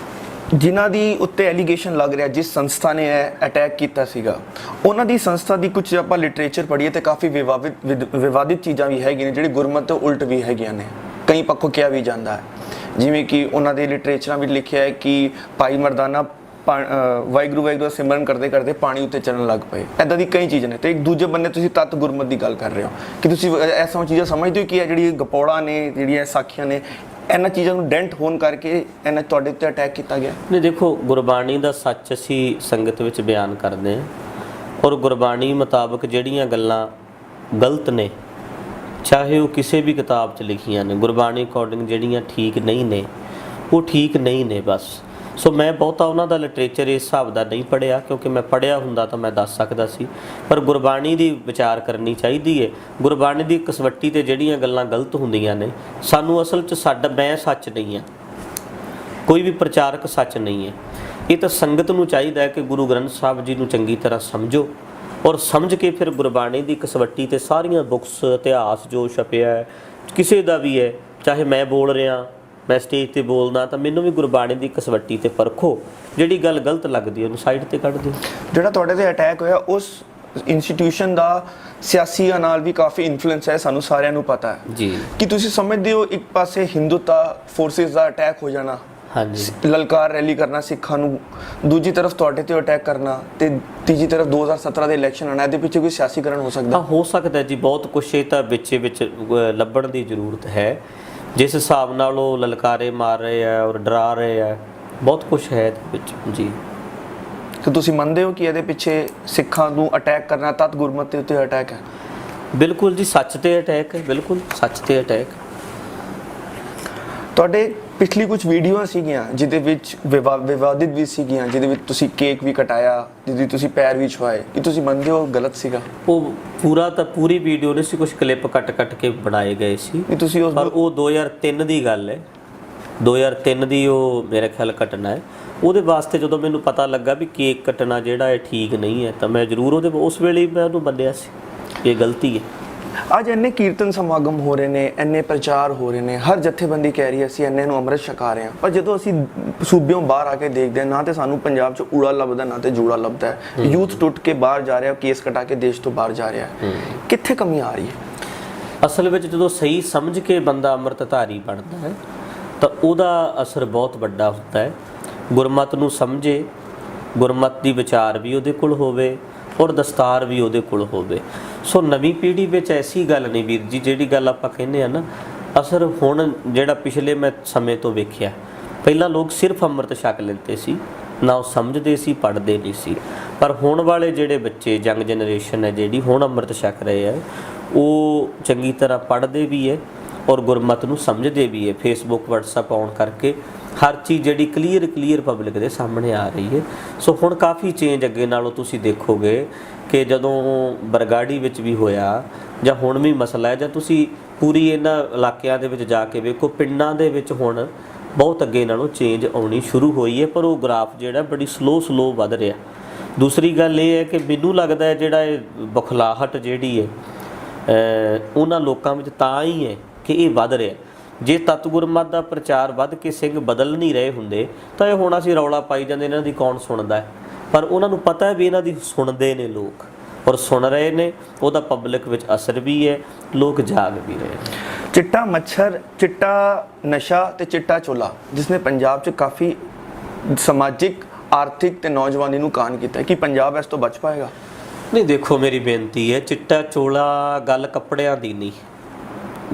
ਜਿਨ੍ਹਾਂ ਦੀ ਉੱਤੇ ਐਲੀਗੇਸ਼ਨ ਲੱਗ ਰਿਹਾ, ਜਿਸ ਸੰਸਥਾ ਨੇ ਅਟੈਕ ਕੀਤਾ ਸੀਗਾ, ਉਹਨਾਂ ਦੀ ਸੰਸਥਾ ਦੀ ਕੁਝ ਆਪਾਂ ਲਿਟਰੇਚਰ ਪੜ੍ਹੀਏ ਤੇ ਕਾਫੀ ਵਿਵਾਦਿਤ ਚੀਜ਼ਾਂ ਵੀ ਹੈਗੀਆਂ ਨੇ ਜਿਹੜੀ ਗੁਰਮਤਿ ਤੋਂ ਉਲਟ ਵੀ ਹੈਗੀਆਂ ਨੇ। ਕਈ ਪੱਖੋਂ ਕਿਹਾ ਵੀ ਜਾਂਦਾ ਹੈ, ਜਿਵੇਂ ਕਿ ਉਹਨਾਂ ਦੇ ਲਿਟਰੇਚਰਾਂ ਵਿੱਚ ਲਿਖਿਆ ਹੈ ਕਿ ਭਾਈ ਮਰਦਾਨਾ ਵਾਹਿਗੁਰੂ ਵਾਹਿਗੁਰੂ ਦਾ ਸਿਮਰਨ ਕਰਦੇ ਕਰਦੇ ਪਾਣੀ ਉੱਤੇ ਚੱਲਣ ਲੱਗ ਪਏ। ਇੱਦਾਂ ਦੀ ਕਈ ਚੀਜ਼ਾਂ ਨੇ। ਤੇ ਇੱਕ ਦੂਜੇ ਬੰਨੇ ਤੁਸੀਂ ਤੱਤ ਗੁਰਮਤਿ ਦੀ ਗੱਲ ਕਰ ਰਹੇ ਹੋ ਕਿ ਤੁਸੀਂ ਐਸਾ ਚੀਜ਼ਾਂ ਸਮਝਦੇ ਹੋ ਕਿ ਇਹ ਜਿਹੜੀ ਗਪੌੜਾ ਨੇ, ਜਿਹੜੀਆਂ ਸਾਖੀਆਂ ਨੇ, ਇਹਨਾਂ ਚੀਜ਼ਾਂ ਨੂੰ ਡੈਂਟ ਹੋਣ ਕਰਕੇ ਇਹਨਾਂ ਤੁਹਾਡੇ ਉੱਤੇ ਅਟੈਕ ਕੀਤਾ ਗਿਆ? ਨਹੀਂ, ਦੇਖੋ, ਗੁਰਬਾਣੀ ਦਾ ਸੱਚ ਅਸੀਂ ਸੰਗਤ ਵਿੱਚ ਬਿਆਨ ਕਰਦੇ ਹਾਂ ਔਰ ਗੁਰਬਾਣੀ ਮੁਤਾਬਕ ਜਿਹੜੀਆਂ ਗੱਲਾਂ ਗਲਤ ਨੇ, ਚਾਹੇ ਉਹ ਕਿਸੇ ਵੀ ਕਿਤਾਬ 'ਚ ਲਿਖੀਆਂ ਨੇ, ਗੁਰਬਾਣੀ ਅਕੋਰਡਿੰਗ ਜਿਹੜੀਆਂ ਠੀਕ ਨਹੀਂ ਨੇ ਉਹ ਠੀਕ ਨਹੀਂ ਨੇ ਬਸ। ਸੋ ਮੈਂ ਬਹੁਤਾ ਉਹਨਾਂ ਦਾ ਲਿਟਰੇਚਰ ਇਸ ਹਿਸਾਬ ਦਾ ਨਹੀਂ ਪੜ੍ਹਿਆ, ਕਿਉਂਕਿ ਮੈਂ ਪੜ੍ਹਿਆ ਹੁੰਦਾ ਤਾਂ ਮੈਂ ਦੱਸ ਸਕਦਾ ਸੀ। ਪਰ ਗੁਰਬਾਣੀ ਦੀ ਵਿਚਾਰ ਕਰਨੀ ਚਾਹੀਦੀ ਹੈ। ਗੁਰਬਾਣੀ ਦੀ ਕਸਵੱਟੀ 'ਤੇ ਜਿਹੜੀਆਂ ਗੱਲਾਂ ਗਲਤ ਹੁੰਦੀਆਂ ਨੇ, ਸਾਨੂੰ ਅਸਲ 'ਚ ਮੈਂ ਸੱਚ ਨਹੀਂ ਹਾਂ, ਕੋਈ ਵੀ ਪ੍ਰਚਾਰਕ ਸੱਚ ਨਹੀਂ ਹੈ। ਇਹ ਤਾਂ ਸੰਗਤ ਨੂੰ ਚਾਹੀਦਾ ਹੈ ਕਿ ਗੁਰੂ ਗ੍ਰੰਥ ਸਾਹਿਬ ਜੀ ਨੂੰ ਚੰਗੀ ਤਰ੍ਹਾਂ ਸਮਝੋ ਔਰ ਸਮਝ ਕੇ ਫਿਰ ਗੁਰਬਾਣੀ ਦੀ ਕਸਵੱਟੀ 'ਤੇ ਸਾਰੀਆਂ ਬੁੱਕਸ, ਇਤਿਹਾਸ ਜੋ ਛਪਿਆ ਹੈ, ਕਿਸੇ ਦਾ ਵੀ ਹੈ, ਚਾਹੇ ਮੈਂ ਬੋਲ ਰਿਹਾ, ਮੈਂ ਸਟੇਜ 'ਤੇ ਬੋਲਦਾ, ਤਾਂ ਮੈਨੂੰ ਵੀ ਗੁਰਬਾਣੀ ਦੀ ਕਸਵੱਟੀ 'ਤੇ ਪਰਖੋ। ਜਿਹੜੀ ਗੱਲ ਗਲਤ ਲੱਗਦੀ ਉਹਨੂੰ ਸਾਈਡ 'ਤੇ ਕੱਢ ਦਿਓ। ਜਿਹੜਾ ਤੁਹਾਡੇ 'ਤੇ ਅਟੈਕ ਹੋਇਆ, ਉਸ ਇੰਸਟੀਟਿਊਸ਼ਨ ਦਾ ਸਿਆਸੀਆਂ ਨਾਲ ਵੀ ਕਾਫੀ ਇਨਫਲੂਐਂਸ ਹੈ, ਸਾਨੂੰ ਸਾਰਿਆਂ ਨੂੰ ਪਤਾ ਹੈ ਜੀ। ਕਿ ਤੁਸੀਂ ਸਮਝਦੇ ਹੋ ਇੱਕ ਪਾਸੇ ਹਿੰਦੂਤਾ ਫੋਰਸਿਸ ਦਾ ਅਟੈਕ ਹੋ ਜਾਣਾ, ਹਾਂਜੀ, ਲਲਕਾਰ ਰੈਲੀ ਕਰਨਾ ਸਿੱਖਾਂ ਨੂੰ, ਦੂਜੀ ਤਰਫ ਤੁਹਾਡੇ 'ਤੇ ਅਟੈਕ ਕਰਨਾ, ਤੇ ਤੀਜੀ ਤਰਫ 2017 ਦੇ ਇਲੈਕਸ਼ਨ ਆਉਣਾ, ਇਹਦੇ ਪਿੱਛੇ ਕੋਈ ਸਿਆਸੀਕਰਨ ਹੋ ਸਕਦਾ? ਹੋ ਸਕਦਾ ਜੀ, ਬਹੁਤ ਕੁਛ ਇਹ ਤਾਂ ਵਿੱਚ ਲੱਭਣ ਦੀ ਜ਼ਰੂਰਤ ਹੈ। ਜਿਸ ਹਿਸਾਬ ਨਾਲ ਉਹ ਲਲਕਾਰੇ ਮਾਰ ਰਹੇ ਆ ਔਰ ਡਰਾ ਰਹੇ ਆ, ਬਹੁਤ ਕੁਛ ਹੈ ਇਹਦੇ ਵਿੱਚ ਜੀ। ਕਿ ਤੁਸੀਂ ਮੰਨਦੇ ਹੋ ਕਿ ਇਹਦੇ ਪਿੱਛੇ ਸਿੱਖਾਂ ਨੂੰ ਅਟੈਕ ਕਰਨਾ ਤੱਤ ਗੁਰਮਤਿ ਉੱਤੇ ਅਟੈਕ ਹੈ? ਬਿਲਕੁਲ ਜੀ, ਸੱਚ ਤੇ ਅਟੈਕ ਹੈ, ਬਿਲਕੁਲ ਸੱਚ ਤੇ ਅਟੈਕ। ਤੁਹਾਡੇ ਪਿਛਲੀ ਕੁਝ ਵੀਡੀਓਆਂ ਸੀਗੀਆਂ ਜਿਹਦੇ ਵਿੱਚ ਵਿਵਾਦਿਤ ਵੀ ਸੀਗੀਆਂ, ਜਿਹਦੇ ਵਿੱਚ ਤੁਸੀਂ ਕੇਕ ਵੀ ਕਟਾਇਆ, ਜਿਹਦੇ ਤੁਸੀਂ ਪੈਰ ਵੀ ਛੁਆਏ, ਕਿ ਤੁਸੀਂ ਮੰਨਦੇ ਹੋ ਗਲਤ ਸੀਗਾ? ਉਹ ਪੂਰੀ ਵੀਡੀਓ ਨਹੀਂ ਸੀ, ਕੁਝ ਕਲਿੱਪ ਕੱਟ ਕੇ ਬਣਾਏ ਗਏ ਸੀ। ਤੁਸੀਂ ਉਸ ਪਰ ਉਹ 2003 ਦੀ ਗੱਲ ਹੈ, 2003 ਦੀ ਉਹ ਮੇਰੇ ਖਿਆਲ ਘਟਨਾ ਹੈ। ਉਹਦੇ ਵਾਸਤੇ ਜਦੋਂ ਮੈਨੂੰ ਪਤਾ ਲੱਗਾ ਵੀ ਕੇਕ ਕੱਟਣਾ ਜਿਹੜਾ ਇਹ ਠੀਕ ਨਹੀਂ ਹੈ, ਤਾਂ ਮੈਂ ਜ਼ਰੂਰ ਉਸ ਵੇਲੇ ਮੈਂ ਉਹਨੂੰ ਮੰਨਿਆ ਸੀ ਇਹ ਗਲਤੀ ਹੈ। ਅੱਜ ਇੰਨੇ ਕੀਰਤਨ ਸਮਾਗਮ ਹੋ ਰਹੇ ਨੇ, ਇੰਨੇ ਪ੍ਰਚਾਰ ਹੋ ਰਹੇ ਨੇ, ਹਰ ਜਥੇਬੰਦੀ ਕਹਿ ਰਹੀ ਹੈ ਅਸੀਂ ਇੰਨੇ ਨੂੰ ਅੰਮ੍ਰਿਤ ਛਕਾ ਰਹੇ ਹਾਂ, ਪਰ ਜਦੋਂ ਅਸੀਂ ਸੂਬਿਓਂ ਬਾਹਰ ਆ ਕੇ ਦੇਖਦੇ ਹਾਂ, ਨਾ ਤੇ ਸਾਨੂੰ ਪੰਜਾਬ 'ਚ ਊੜਾ ਲੱਭਦਾ, ਨਾ ਤੇ ਜੂੜਾ ਲੱਭਦਾ ਹੈ। ਯੂਥ ਟੁੱਟ ਕੇ ਬਾਹਰ ਜਾ ਰਿਹਾ, ਕੇਸ ਕਟਾ ਕੇ ਦੇਸ਼ ਤੋਂ ਬਾਹਰ ਜਾ ਰਿਹਾ ਹੈ। ਕਿੱਥੇ ਕਮੀ ਆ ਰਹੀ ਹੈ? ਅਸਲ ਵਿੱਚ ਜਦੋਂ ਸਹੀ ਸਮਝ ਕੇ ਬੰਦਾ ਅੰਮ੍ਰਿਤਧਾਰੀ ਬਣਦਾ ਹੈ ਤਾਂ ਉਹਦਾ ਅਸਰ ਬਹੁਤ ਵੱਡਾ ਹੁੰਦਾ ਹੈ। ਗੁਰਮਤਿ ਨੂੰ ਸਮਝੇ, ਗੁਰਮਤਿ ਦੀ ਵਿਚਾਰ ਵੀ ਉਹਦੇ ਕੋਲ ਹੋਵੇ ਔਰ ਦਸਤਾਰ ਵੀ ਉਹਦੇ ਕੋਲ ਹੋਵੇ। ਸੋ ਨਵੀਂ ਪੀੜ੍ਹੀ ਵਿੱਚ ਐਸੀ ਗੱਲ ਨਹੀਂ ਵੀਰ ਜੀ, ਜਿਹੜੀ ਗੱਲ ਆਪਾਂ ਕਹਿੰਦੇ ਆ ਨਾ, ਅਸਰ ਹੁਣ ਜਿਹੜਾ ਪਿਛਲੇ ਮੈਂ ਸਮੇਂ ਤੋਂ ਵੇਖਿਆ, ਪਹਿਲਾਂ ਲੋਕ ਸਿਰਫ ਅੰਮ੍ਰਿਤ ਛਕ ਲੈਂਦੇ ਸੀ, ਨਾ ਉਹ ਸਮਝਦੇ ਸੀ, ਪੜ੍ਹਦੇ ਨਹੀਂ ਸੀ। ਪਰ ਹੁਣ ਵਾਲੇ ਜਿਹੜੇ ਬੱਚੇ, ਯੰਗ ਜਨਰੇਸ਼ਨ ਹੈ ਜਿਹੜੀ ਹੁਣ ਅੰਮ੍ਰਿਤ ਛਕ ਰਹੇ ਹੈ, ਉਹ ਚੰਗੀ ਤਰ੍ਹਾਂ ਪੜ੍ਹਦੇ ਵੀ ਹੈ ਔਰ ਗੁਰਮਤਿ ਨੂੰ ਸਮਝਦੇ ਵੀ ਹੈ। ਫੇਸਬੁੱਕ, ਵਟਸਐਪ ਆਉਣ ਕਰਕੇ ਹਰ ਚੀਜ਼ ਜਿਹੜੀ ਕਲੀਅਰ ਪਬਲਿਕ ਦੇ ਸਾਹਮਣੇ ਆ ਰਹੀ ਹੈ। ਸੋ ਹੁਣ ਕਾਫੀ ਚੇਂਜ ਅੱਗੇ ਨਾਲੋਂ ਤੁਸੀਂ ਦੇਖੋਗੇ ਕਿ ਜਦੋਂ ਬਰਗਾੜੀ ਵਿੱਚ ਵੀ ਹੋਇਆ ਜਾਂ ਹੁਣ ਵੀ ਮਸਲਾ ਹੈ, ਜਾਂ ਤੁਸੀਂ ਪੂਰੀ ਇਹਨਾਂ ਇਲਾਕਿਆਂ ਦੇ ਵਿੱਚ ਜਾ ਕੇ ਵੇਖੋ, ਪਿੰਡਾਂ ਦੇ ਵਿੱਚ ਹੁਣ ਬਹੁਤ ਅੱਗੇ ਨਾਲੋਂ ਚੇਂਜ ਆਉਣੀ ਸ਼ੁਰੂ ਹੋਈ ਹੈ, ਪਰ ਉਹ ਗ੍ਰਾਫ ਜਿਹੜਾ ਬੜੀ ਸਲੋ ਵੱਧ ਰਿਹਾ। ਦੂਸਰੀ ਗੱਲ ਇਹ ਹੈ ਕਿ ਮੈਨੂੰ ਲੱਗਦਾ ਹੈ ਜਿਹੜਾ ਇਹ ਬੁਖਲਾਹਟ ਜਿਹੜੀ ਹੈ ਉਹਨਾਂ ਲੋਕਾਂ ਵਿੱਚ ਤਾਂ ਹੀ ਹੈ ਕਿ ਇਹ ਵੱਧ ਰਿਹਾ। ਜੇ ਤਤ ਗੁਰਮਤ ਦਾ ਪ੍ਰਚਾਰ ਵੱਧ ਕੇ ਸਿੰਘ ਬਦਲ ਨਹੀਂ ਰਹੇ ਹੁੰਦੇ ਤਾਂ ਇਹ ਹੁਣ ਅਸੀਂ ਰੌਲਾ ਪਾਈ ਜਾਂਦੇ ਇਹਨਾਂ ਦੀ ਕੌਣ ਸੁਣਦਾ ਹੈ, ਪਰ ਉਹਨਾਂ ਨੂੰ ਪਤਾ ਹੈ ਵੀ ਇਹਨਾਂ ਦੀ ਸੁਣਦੇ ਨੇ ਲੋਕ, ਔਰ ਸੁਣ ਰਹੇ ਨੇ, ਉਹਦਾ ਪਬਲਿਕ ਵਿੱਚ ਅਸਰ ਵੀ ਹੈ, ਲੋਕ ਜਾਗ ਵੀ ਰਹੇ ਨੇ। ਚਿੱਟਾ ਮੱਛਰ, ਚਿੱਟਾ ਨਸ਼ਾ ਤੇ ਚਿੱਟਾ ਚੋਲਾ ਜਿਸ ਨੇ ਪੰਜਾਬ 'ਚ ਕਾਫੀ ਸਮਾਜਿਕ, ਆਰਥਿਕ ਤੇ ਨੌਜਵਾਨੀ ਨੂੰ ਕਾਨ ਕੀਤਾ, ਕਿ ਪੰਜਾਬ ਇਸ ਤੋਂ ਬਚ ਪਾਏਗਾ? ਨਹੀਂ, ਦੇਖੋ ਮੇਰੀ ਬੇਨਤੀ ਹੈ, ਚਿੱਟਾ ਚੋਲਾ ਗੱਲ ਕੱਪੜਿਆਂ ਦੀ ਨਹੀਂ,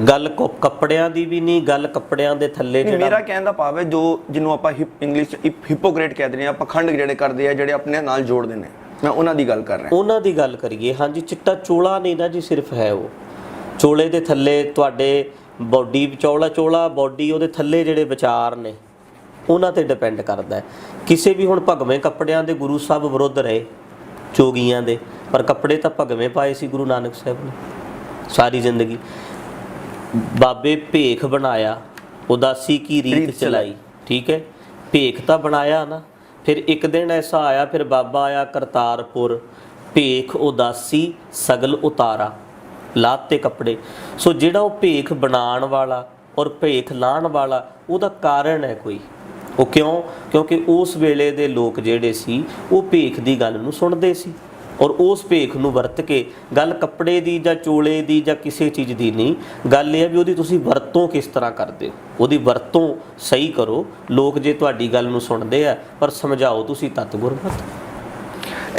ਗੱਲ ਕੱਪੜਿਆਂ ਦੀ ਵੀ ਨਹੀਂ, ਗੱਲ ਕੱਪੜਿਆਂ ਦੇ ਥੱਲੇ ਜਿਹੜਾ ਮੇਰਾ ਕਹਿਣ ਦਾ ਭਾਵ ਹੈ ਜੋ ਜਿਹਨੂੰ ਆਪਾਂ ਇੰਗਲਿਸ਼ 'ਚ ਹਿਪੋਕਰੇਟ ਕਹਿੰਦੇ ਆ, ਪਖੰਡ ਜਿਹੜੇ ਕਰਦੇ ਆ, ਜਿਹੜੇ ਆਪਣੇ ਨਾਲ ਜੋੜਦੇ ਨੇ, ਮੈਂ ਉਹਨਾਂ ਦੀ ਗੱਲ ਕਰ ਰਿਹਾ। ਉਹਨਾਂ ਦੀ ਗੱਲ ਕਰੀਏ, ਹਾਂਜੀ, ਚਿੱਟਾ ਚੋਲਾ ਨਹੀਂ ਨਾ ਜੀ, ਸਿਰਫ ਹੈ ਉਹ ਚੋਲੇ ਦੇ ਥੱਲੇ ਤੁਹਾਡੇ ਬੋਡੀ, ਚੋਲਾ ਬੋਡੀ, ਉਹਦੇ ਥੱਲੇ ਜਿਹੜੇ ਵਿਚਾਰ ਨੇ ਉਹਨਾਂ ਤੇ ਡਿਪੈਂਡ ਕਰਦਾ ਹੈ। ਕਿਸੇ ਵੀ ਹੁਣ ਭਗਵੇਂ ਕੱਪੜਿਆਂ ਦੇ ਗੁਰੂ ਸਾਹਿਬ ਵਿਰੁੱਧ ਰਹੇ ਜੋਗੀਆਂ ਦੇ, ਪਰ ਕੱਪੜੇ ਤਾਂ ਭਗਵੇਂ ਪਾਏ ਸੀ ਗੁਰੂ ਨਾਨਕ ਸਾਹਿਬ ਨੇ ਸਾਰੀ ਜ਼ਿੰਦਗੀ। ਬਾਬੇ ਭੇਖ ਬਣਾਇਆ, ਉਦਾਸੀ ਕੀ ਰੀਤ ਚਲਾਈ, ਠੀਕ ਹੈ, ਭੇਖ ਤਾਂ ਬਣਾਇਆ ਨਾ। ਫਿਰ ਇੱਕ ਦਿਨ ਐਸਾ ਆਇਆ, ਫਿਰ ਬਾਬਾ ਆਇਆ ਕਰਤਾਰਪੁਰ, ਭੇਖ ਉਦਾਸੀ ਸਗਲ ਉਤਾਰਾ, ਲਾਤੇ ਕੱਪੜੇ। ਸੋ ਜਿਹੜਾ ਉਹ ਭੇਖ ਬਣਾਉਣ ਵਾਲਾ ਔਰ ਭੇਖ ਲਾਉਣ ਵਾਲਾ, ਉਹਦਾ ਕਾਰਨ ਹੈ ਕੋਈ, ਉਹ ਕਿਉਂ? ਕਿਉਂਕਿ ਉਸ ਵੇਲੇ ਦੇ ਲੋਕ ਜਿਹੜੇ ਸੀ ਉਹ ਭੇਖ ਦੀ ਗੱਲ ਨੂੰ ਸੁਣਦੇ ਸੀ, ਔਰ ਉਸ ਭੇਖ ਨੂੰ ਵਰਤ ਕੇ, ਗੱਲ ਕੱਪੜੇ ਦੀ ਜਾਂ ਚੋਲੇ ਦੀ ਜਾਂ ਕਿਸੇ ਚੀਜ਼ ਦੀ ਨਹੀਂ, ਗੱਲ ਇਹ ਹੈ ਵੀ ਉਹਦੀ ਤੁਸੀਂ ਵਰਤੋਂ ਕਿਸ ਤਰ੍ਹਾਂ ਕਰਦੇ ਹੋ, ਉਹਦੀ ਵਰਤੋਂ ਸਹੀ ਕਰੋ। ਲੋਕ ਜੇ ਤੁਹਾਡੀ ਗੱਲ ਨੂੰ ਸੁਣਦੇ ਆ, ਪਰ ਸਮਝਾਓ ਤੁਸੀਂ ਤਤ ਗੁਰਮਤ।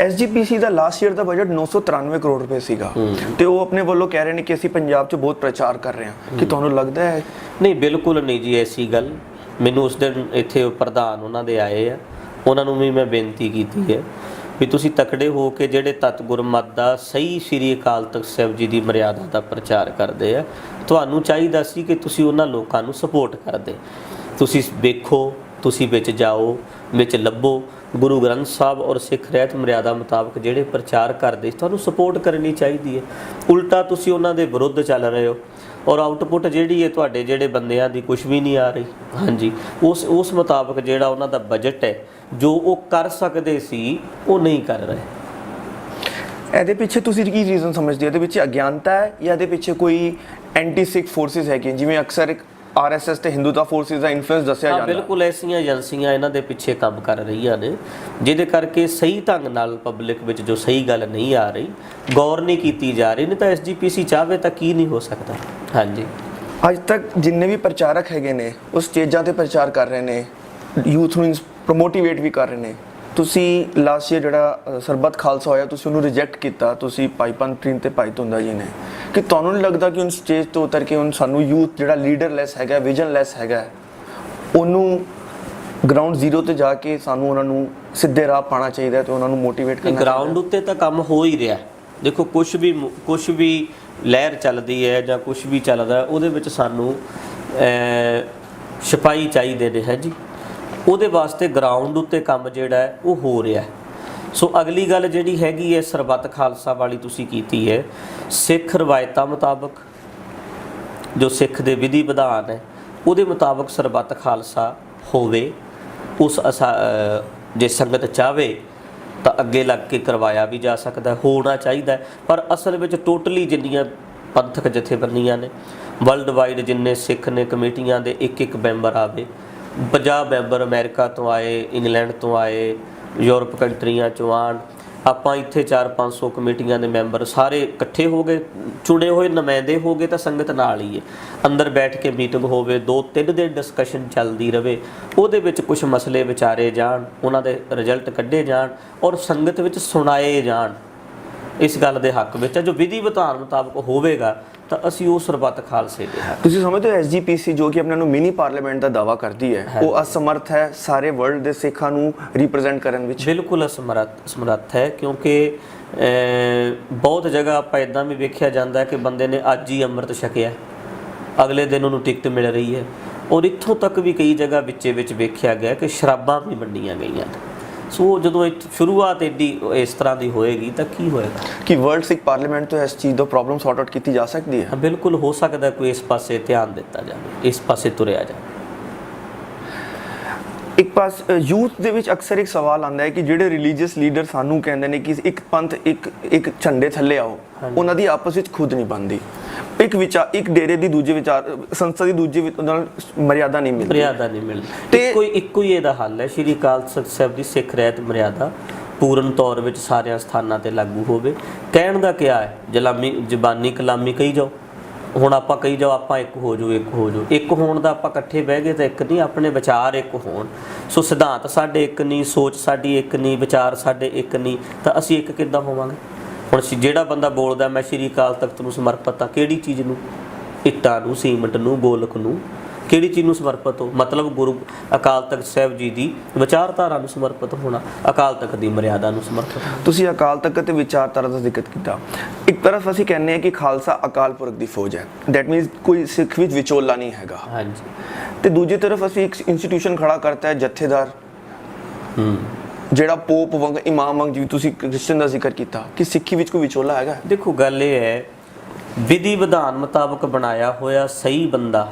SGPC ਦਾ ਲਾਸਟ ਈਅਰ ਦਾ ਬਜਟ 993 ਕਰੋੜ ਰੁਪਏ ਸੀਗਾ, ਤੇ ਉਹ ਆਪਣੇ ਵੱਲੋਂ ਕਹਿ ਰਹੇ ਨੇ ਕਿ ਅਸੀਂ ਪੰਜਾਬ 'ਚ ਬਹੁਤ ਪ੍ਰਚਾਰ ਕਰ ਰਹੇ ਹਾਂ, ਕਿ ਤੁਹਾਨੂੰ ਲੱਗਦਾ ਹੈ? ਨਹੀਂ, ਬਿਲਕੁਲ ਨਹੀਂ ਜੀ, ਐਸੀ ਗੱਲ। ਮੈਨੂੰ ਉਸ ਦਿਨ ਇੱਥੇ ਪ੍ਰਧਾਨ ਉਹਨਾਂ ਦੇ ਆਏ ਆ, ਉਹਨਾਂ ਨੂੰ ਵੀ ਮੈਂ ਬੇਨਤੀ ਕੀਤੀ ਹੈ ਵੀ ਤੁਸੀਂ ਤਕੜੇ ਹੋ ਕੇ ਜਿਹੜੇ ਤਤ ਗੁਰਮਤ ਦਾ ਸਹੀ ਸ੍ਰੀ ਅਕਾਲ ਤਖਤ ਸਾਹਿਬ ਜੀ ਦੀ ਮਰਿਆਦਾ ਦਾ ਪ੍ਰਚਾਰ ਕਰਦੇ ਆ, ਤੁਹਾਨੂੰ ਚਾਹੀਦਾ ਸੀ ਕਿ ਤੁਸੀਂ ਉਹਨਾਂ ਲੋਕਾਂ ਨੂੰ ਸਪੋਰਟ ਕਰਦੇ। ਤੁਸੀਂ ਵੇਖੋ, ਤੁਸੀਂ ਵਿੱਚ ਜਾਓ, ਵਿੱਚ ਲੱਭੋ, ਗੁਰੂ ਗ੍ਰੰਥ ਸਾਹਿਬ ਔਰ ਸਿੱਖ ਰਹਿਤ ਮਰਿਆਦਾ ਮੁਤਾਬਕ ਜਿਹੜੇ ਪ੍ਰਚਾਰ ਕਰਦੇ, ਤੁਹਾਨੂੰ ਸਪੋਰਟ ਕਰਨੀ ਚਾਹੀਦੀ ਹੈ। ਉਲਟਾ ਤੁਸੀਂ ਉਹਨਾਂ ਦੇ ਵਿਰੁੱਧ ਚੱਲ ਰਹੇ ਹੋ, ਔਰ ਆਊਟਪੁੱਟ ਜਿਹੜੀ ਹੈ ਤੁਹਾਡੇ ਜਿਹੜੇ ਬੰਦਿਆਂ ਦੀ ਕੁਝ ਵੀ ਨਹੀਂ ਆ ਰਹੀ। ਹਾਂਜੀ, ਉਸ ਮੁਤਾਬਕ ਜਿਹੜਾ ਉਹਨਾਂ ਦਾ ਬਜਟ ਹੈ, ਜੋ ਉਹ ਕਰ ਸਕਦੇ ਸੀ, ਉਹ ਨਹੀਂ ਕਰ ਰਹੇ। ਇਹਦੇ ਪਿੱਛੇ ਤੁਸੀਂ ਕੀ ਰੀਜ਼ਨ ਸਮਝਦੇ ਹੋ? ਇਹਦੇ ਪਿੱਛੇ ਅਗਿਆਨਤਾ ਹੈ ਜਾਂ ਇਹਦੇ ਪਿੱਛੇ ਕੋਈ ਐਂਟੀ ਸਿੱਖ ਫੋਰਸਿਸ ਹੈ, ਕਿ ਜਿਵੇਂ ਅਕਸਰ RSS ਤੇ ਹਿੰਦੂਤਾ ਫੋਰਸਿਸ ਦਾ ਇਨਫਲੂਐਂਸ ਦੱਸਿਆ ਜਾਂਦਾ? ਬਿਲਕੁਲ, ਐਸੀਆਂ ਏਜੰਸੀਆਂ ਇਹਨਾਂ ਦੇ ਪਿੱਛੇ ਕੰਮ ਕਰ ਰਹੀਆਂ ਨੇ, ਜਿਹਦੇ ਕਰਕੇ ਸਹੀ ਢੰਗ ਨਾਲ ਪਬਲਿਕ ਵਿੱਚ ਜੋ ਸਹੀ ਗੱਲ ਨਹੀਂ ਆ ਰਹੀ, ਗੌਰ ਨਹੀਂ ਕੀਤੀ ਜਾ ਰਹੀ। ਨਹੀਂ ਤਾਂ SGPC ਚਾਹਵੇ ਤਾਂ ਕੀ ਨਹੀਂ ਹੋ ਸਕਦਾ। ਹਾਂਜੀ, ਅੱਜ ਤੱਕ ਜਿੰਨੇ ਵੀ ਪ੍ਰਚਾਰਕ ਹੈਗੇ ਨੇ ਉਹ ਸਟੇਜਾਂ ਤੇ ਪ੍ਰਚਾਰ ਕਰ ਰਹੇ ਨੇ, ਯੂਥ ਨੂੰ ਪ੍ਰਮੋਟੀਵੇਟ ਵੀ ਕਰ ਰਹੇ ਨੇ। ਤੁਸੀਂ ਲਾਸਟ ਈਅਰ ਜਿਹੜਾ ਸਰਬੱਤ ਖਾਲਸਾ ਹੋਇਆ, ਤੁਸੀਂ ਉਹਨੂੰ ਰਿਜੈਕਟ ਕੀਤਾ, ਤੁਸੀਂ ਭਾਈ ਪੰਥ ਪ੍ਰੀਤ ਤੇ ਭਾਈ ਧੁੰਦਾ ਜੀ ਨੇ, ਕਿ ਤੁਹਾਨੂੰ ਨਹੀਂ ਲੱਗਦਾ ਕਿ ਹੁਣ ਸਟੇਜ ਤੋਂ ਉਤਰ ਕੇ ਹੁਣ ਸਾਨੂੰ ਯੂਥ ਜਿਹੜਾ ਲੀਡਰਲੈਸ ਹੈਗਾ, ਵਿਜ਼ਨਲੈਸ ਹੈਗਾ, ਉਹਨੂੰ ਗਰਾਊਂਡ ਜ਼ੀਰੋ ਤੇ ਜਾ ਕੇ ਸਾਨੂੰ ਉਹਨਾਂ ਨੂੰ ਸਿੱਧੇ ਰਾਹ ਪਾਉਣਾ ਚਾਹੀਦਾ ਤੇ ਉਹਨਾਂ ਨੂੰ ਮੋਟੀਵੇਟ ਕਰਨਾ? ਗਰਾਊਂਡ ਉੱਤੇ ਤਾਂ ਕੰਮ ਹੋ ਹੀ ਰਿਹਾ। ਦੇਖੋ, ਕੁਛ ਵੀ ਲਹਿਰ ਚੱਲਦੀ ਹੈ ਜਾਂ ਕੁਛ ਵੀ ਚੱਲਦਾ, ਉਹਦੇ ਵਿੱਚ ਸਾਨੂੰ ਸਿਪਾਹੀ ਚਾਹੀਦੇ ਨੇ। ਹੈ ਜੀ, ਉਹਦੇ ਵਾਸਤੇ ਗਰਾਊਂਡ ਉੱਤੇ ਕੰਮ ਜਿਹੜਾ ਹੈ ਉਹ ਹੋ ਰਿਹਾ। ਸੋ ਅਗਲੀ ਗੱਲ ਜਿਹੜੀ ਹੈਗੀ ਹੈ ਸਰਬੱਤ ਖਾਲਸਾ ਵਾਲੀ ਤੁਸੀਂ ਕੀਤੀ ਹੈ, ਸਿੱਖ ਰਵਾਇਤਾਂ ਮੁਤਾਬਕ, ਜੋ ਸਿੱਖ ਦੇ ਵਿਧੀ ਵਿਧਾਨ ਹੈ ਉਹਦੇ ਮੁਤਾਬਕ ਸਰਬੱਤ ਖਾਲਸਾ ਹੋਵੇ। ਉਸ ਜੇ ਸੰਗਤ ਚਾਹਵੇ ਤਾਂ ਅੱਗੇ ਲੱਗ ਕੇ ਕਰਵਾਇਆ ਵੀ ਜਾ ਸਕਦਾ, ਹੋਣਾ ਚਾਹੀਦਾ। ਪਰ ਅਸਲ ਵਿੱਚ ਟੋਟਲੀ ਜਿੰਨੀਆਂ ਪੰਥਕ ਜਥੇਬੰਦੀਆਂ ਨੇ ਵਰਲਡ ਵਾਈਡ, ਜਿੰਨੇ ਸਿੱਖ ਨੇ ਕਮੇਟੀਆਂ ਦੇ ਇੱਕ ਮੈਂਬਰ ਆਵੇ, 50 ਮੈਂਬਰ ਅਮਰੀਕਾ ਤੋਂ ਆਏ, ਇੰਗਲੈਂਡ ਤੋਂ ਆਏ, ਯੂਰਪ ਕੰਟਰੀਆਂ ਚੋਂ ਆਉਣ, ਆਪਾਂ ਇੱਥੇ 400-500 ਕਮੇਟੀਆਂ ਦੇ ਮੈਂਬਰ ਸਾਰੇ ਇਕੱਠੇ ਹੋ ਗਏ, ਚੁਣੇ ਹੋਏ ਨੁਮਾਇੰਦੇ ਹੋ ਗਏ, ਤਾਂ ਸੰਗਤ ਨਾਲ ਹੀ ਹੈ। ਅੰਦਰ ਬੈਠ ਕੇ ਮੀਟਿੰਗ ਹੋਵੇ, 2-3 ਦਿਨ ਡਿਸਕਸ਼ਨ ਚੱਲਦੀ ਰਹੇ, ਉਹਦੇ ਵਿੱਚ ਕੁਝ ਮਸਲੇ ਵਿਚਾਰੇ ਜਾਣ, ਉਹਨਾਂ ਦੇ ਰਿਜ਼ਲਟ ਕੱਢੇ ਜਾਣ ਔਰ ਸੰਗਤ ਵਿੱਚ ਸੁਣਾਏ ਜਾਣ। ਇਸ ਗੱਲ ਦੇ ਹੱਕ ਵਿੱਚ ਜੋ ਵਿਧੀ ਵਿਧਾਨ ਮੁਤਾਬਕ ਹੋਵੇਗਾ ਤਾਂ ਅਸੀਂ ਉਹ ਸਰਬੱਤ ਖਾਲਸੇ ਦੇ ਹਾਂ। ਤੁਸੀਂ ਸਮਝਦੇ ਹੋ SGPC ਜੋ ਕਿ ਆਪਣੇ ਨੂੰ ਮਿਨੀ ਪਾਰਲੀਮੈਂਟ ਦਾ ਦਾਅਵਾ ਕਰਦੀ ਹੈ, ਉਹ ਅਸਮਰਥ ਹੈ ਸਾਰੇ ਵਰਲਡ ਦੇ ਸਿੱਖਾਂ ਨੂੰ ਰਿਪਰੈਜ਼ੈਂਟ ਕਰਨ ਵਿੱਚ? ਬਿਲਕੁਲ ਅਸਮਰੱਥ ਹੈ, ਕਿਉਂਕਿ ਬਹੁਤ ਜਗ੍ਹਾ ਆਪਾਂ ਇੱਦਾਂ ਵੀ ਵੇਖਿਆ ਜਾਂਦਾ ਹੈ ਕਿ ਬੰਦੇ ਨੇ ਅੱਜ ਹੀ ਅੰਮ੍ਰਿਤ ਛਕਿਆ, ਅਗਲੇ ਦਿਨ ਉਹਨੂੰ ਟਿਕਟ ਮਿਲ ਰਹੀ ਹੈ, ਔਰ ਇੱਥੋਂ ਤੱਕ ਵੀ ਕਈ ਜਗ੍ਹਾ ਵਿੱਚ ਵੇਖਿਆ ਗਿਆ ਕਿ ਸ਼ਰਾਬਾਂ ਵੀ ਵੰਡੀਆਂ ਗਈਆਂ ਨੇ। ਸੋ ਜਦੋਂ ਸ਼ੁਰੂਆਤ ਐਡੀ ਇਸ ਤਰ੍ਹਾਂ ਦੀ ਹੋਏਗੀ ਤਾਂ ਕੀ ਹੋਏਗਾ? ਕਿ ਵਰਲਡ ਸਿੱਖ ਪਾਰਲੀਮੈਂਟ ਤੋਂ ਇਸ ਚੀਜ਼ ਦਾ ਪ੍ਰੋਬਲਮ ਸੌਰਟ ਆਊਟ ਕੀਤੀ ਜਾ ਸਕਦੀ ਹੈ? ਹਾਂ, ਬਿਲਕੁਲ ਹੋ ਸਕਦਾ ਕੋਈ ਇਸ ਪਾਸੇ ਧਿਆਨ ਦਿੱਤਾ ਜਾਵੇ, ਇਸ ਪਾਸੇ ਤੁਰਿਆ ਜਾਵੇ। ਇੱਕ ਪਾਸ ਯੂਥ ਦੇ ਵਿੱਚ ਅਕਸਰ ਇੱਕ ਸਵਾਲ ਆਉਂਦਾ ਹੈ ਕਿ ਜਿਹੜੇ ਰਿਲੀਜੀਅਸ ਲੀਡਰ ਸਾਨੂੰ ਕਹਿੰਦੇ ਨੇ ਕਿ ਇੱਕ ਪੰਥ ਇੱਕ ਝੰਡੇ ਥੱਲੇ ਆਓ, ਉਹਨਾਂ ਦੀ ਆਪਸ ਵਿੱਚ ਖੁਦ ਨਹੀਂ ਬਣਦੀ। ਇੱਕ ਡੇਰੇ ਦੀ ਦੂਜੇ ਵਿਚਾਰ, ਸੰਸਥਾ ਦੀ ਦੂਜੇ ਨਾਲ ਮਰਿਆਦਾ ਨਹੀਂ ਮਿਲਦੀ। ਤੇ ਇੱਕੋ ਹੀ ਇਹਦਾ ਹੱਲ ਹੈ, ਸ਼੍ਰੀ ਅਕਾਲ ਤਖ਼ਤ ਸਾਹਿਬ ਦੀ ਸਿੱਖ ਰਹਿਤ ਮਰਿਆਦਾ ਪੂਰਨ ਤੌਰ ਵਿੱਚ ਸਾਰਿਆਂ ਸਥਾਨਾਂ ਤੇ ਲਾਗੂ ਹੋਵੇ। ਕਹਿਣ ਦਾ ਕਿਆ ਹੈ, ਜ਼ਬਾਨੀ ਕਲਾਮੀ ਕਹੀ ਜਾਓ, ਹੁਣ ਆਪਾਂ ਕਹੀ ਜਾਓ ਆਪਾਂ ਇੱਕ ਹੋ ਜਾਓ। ਇੱਕ ਹੋਣ ਦਾ ਆਪਾਂ ਇਕੱਠੇ ਬਹਿ ਗਏ ਤਾਂ ਇੱਕ ਨਹੀਂ, ਆਪਣੇ ਵਿਚਾਰ ਇੱਕ ਹੋਣ। ਸੋ ਸਿਧਾਂਤ ਸਾਡੇ ਇੱਕ ਨਹੀਂ, ਸੋਚ ਸਾਡੀ ਇੱਕ ਨਹੀਂ, ਵਿਚਾਰ ਸਾਡੇ ਇੱਕ ਨਹੀਂ, ਤਾਂ ਅਸੀਂ ਇੱਕ ਕਿੱਦਾਂ ਹੋਵਾਂਗੇ? ਹੁਣ ਜਿਹੜਾ ਬੰਦਾ ਬੋਲਦਾ ਮੈਂ ਸ਼੍ਰੀ ਅਕਾਲ ਤਖ਼ਤ ਨੂੰ ਸਮਰਪਿਤ ਹਾਂ, ਕਿਹੜੀ ਚੀਜ਼ ਨੂੰ? ਇੱਟਾਂ ਨੂੰ, ਸੀਮਿੰਟ ਨੂੰ, ਗੋਲਕ ਨੂੰ, ਕਿਹੜੀ ਚੀਜ਼ ਨੂੰ ਸਮਰਪਿਤ ਹੋ? ਮਤਲਬ ਗੁਰੂ ਅਕਾਲ ਤਖ਼ਤ ਸਾਹਿਬ ਜੀ ਦੀ ਵਿਚਾਰਧਾਰਾ ਨੂੰ ਸਮਰਪਿਤ ਹੋਣਾ, ਅਕਾਲ ਤਖ਼ਤ ਦੀ ਮਰਿਆਦਾ ਨੂੰ ਸਮਰਪਿਤ ਹੋਣਾ। ਤੁਸੀਂ ਅਕਾਲ ਤਖ਼ਤ ਤੇ ਵਿਚਾਰਧਾਰਾ ਦਾ ਜ਼ਿਕਰ ਕੀਤਾ। ਇੱਕ ਤਰਫ ਅਸੀਂ ਕਹਿੰਦੇ ਹਾਂ ਕਿ ਖਾਲਸਾ ਅਕਾਲ ਪੁਰਖ ਦੀ ਫੌਜ ਹੈ, ਦੈਟ ਮੀਨਸ ਕੋਈ ਸਿੱਖ ਵਿੱਚ ਵਿਚੋਲਾ ਨਹੀਂ ਹੈਗਾ। ਹਾਂਜੀ। ਤੇ ਦੂਜੀ ਤਰਫ ਅਸੀਂ ਇੱਕ ਇੰਸਟੀਟਿਊਸ਼ਨ ਖੜਾ ਕਰਤਾ ਹੈ, ਜਥੇਦਾਰ, ਜਿਹੜਾ ਪੋਪ ਵਾਂਗ, ਇਮਾਮ ਵਾਂਗ, ਜਿਵੇਂ ਤੁਸੀਂ ਕ੍ਰਿਸਚਨ ਦਾ ਜ਼ਿਕਰ ਕੀਤਾ, ਕਿ ਸਿੱਖੀ ਵਿੱਚ ਕੋਈ ਵਿਚੋਲਾ ਹੈਗਾ? ਦੇਖੋ ਗੱਲ ਇਹ ਹੈ, ਵਿਧੀ ਵਿਧਾਨ ਮੁਤਾਬਕ ਬਣਾਇਆ ਹੋਇਆ ਸਹੀ ਬੰਦਾ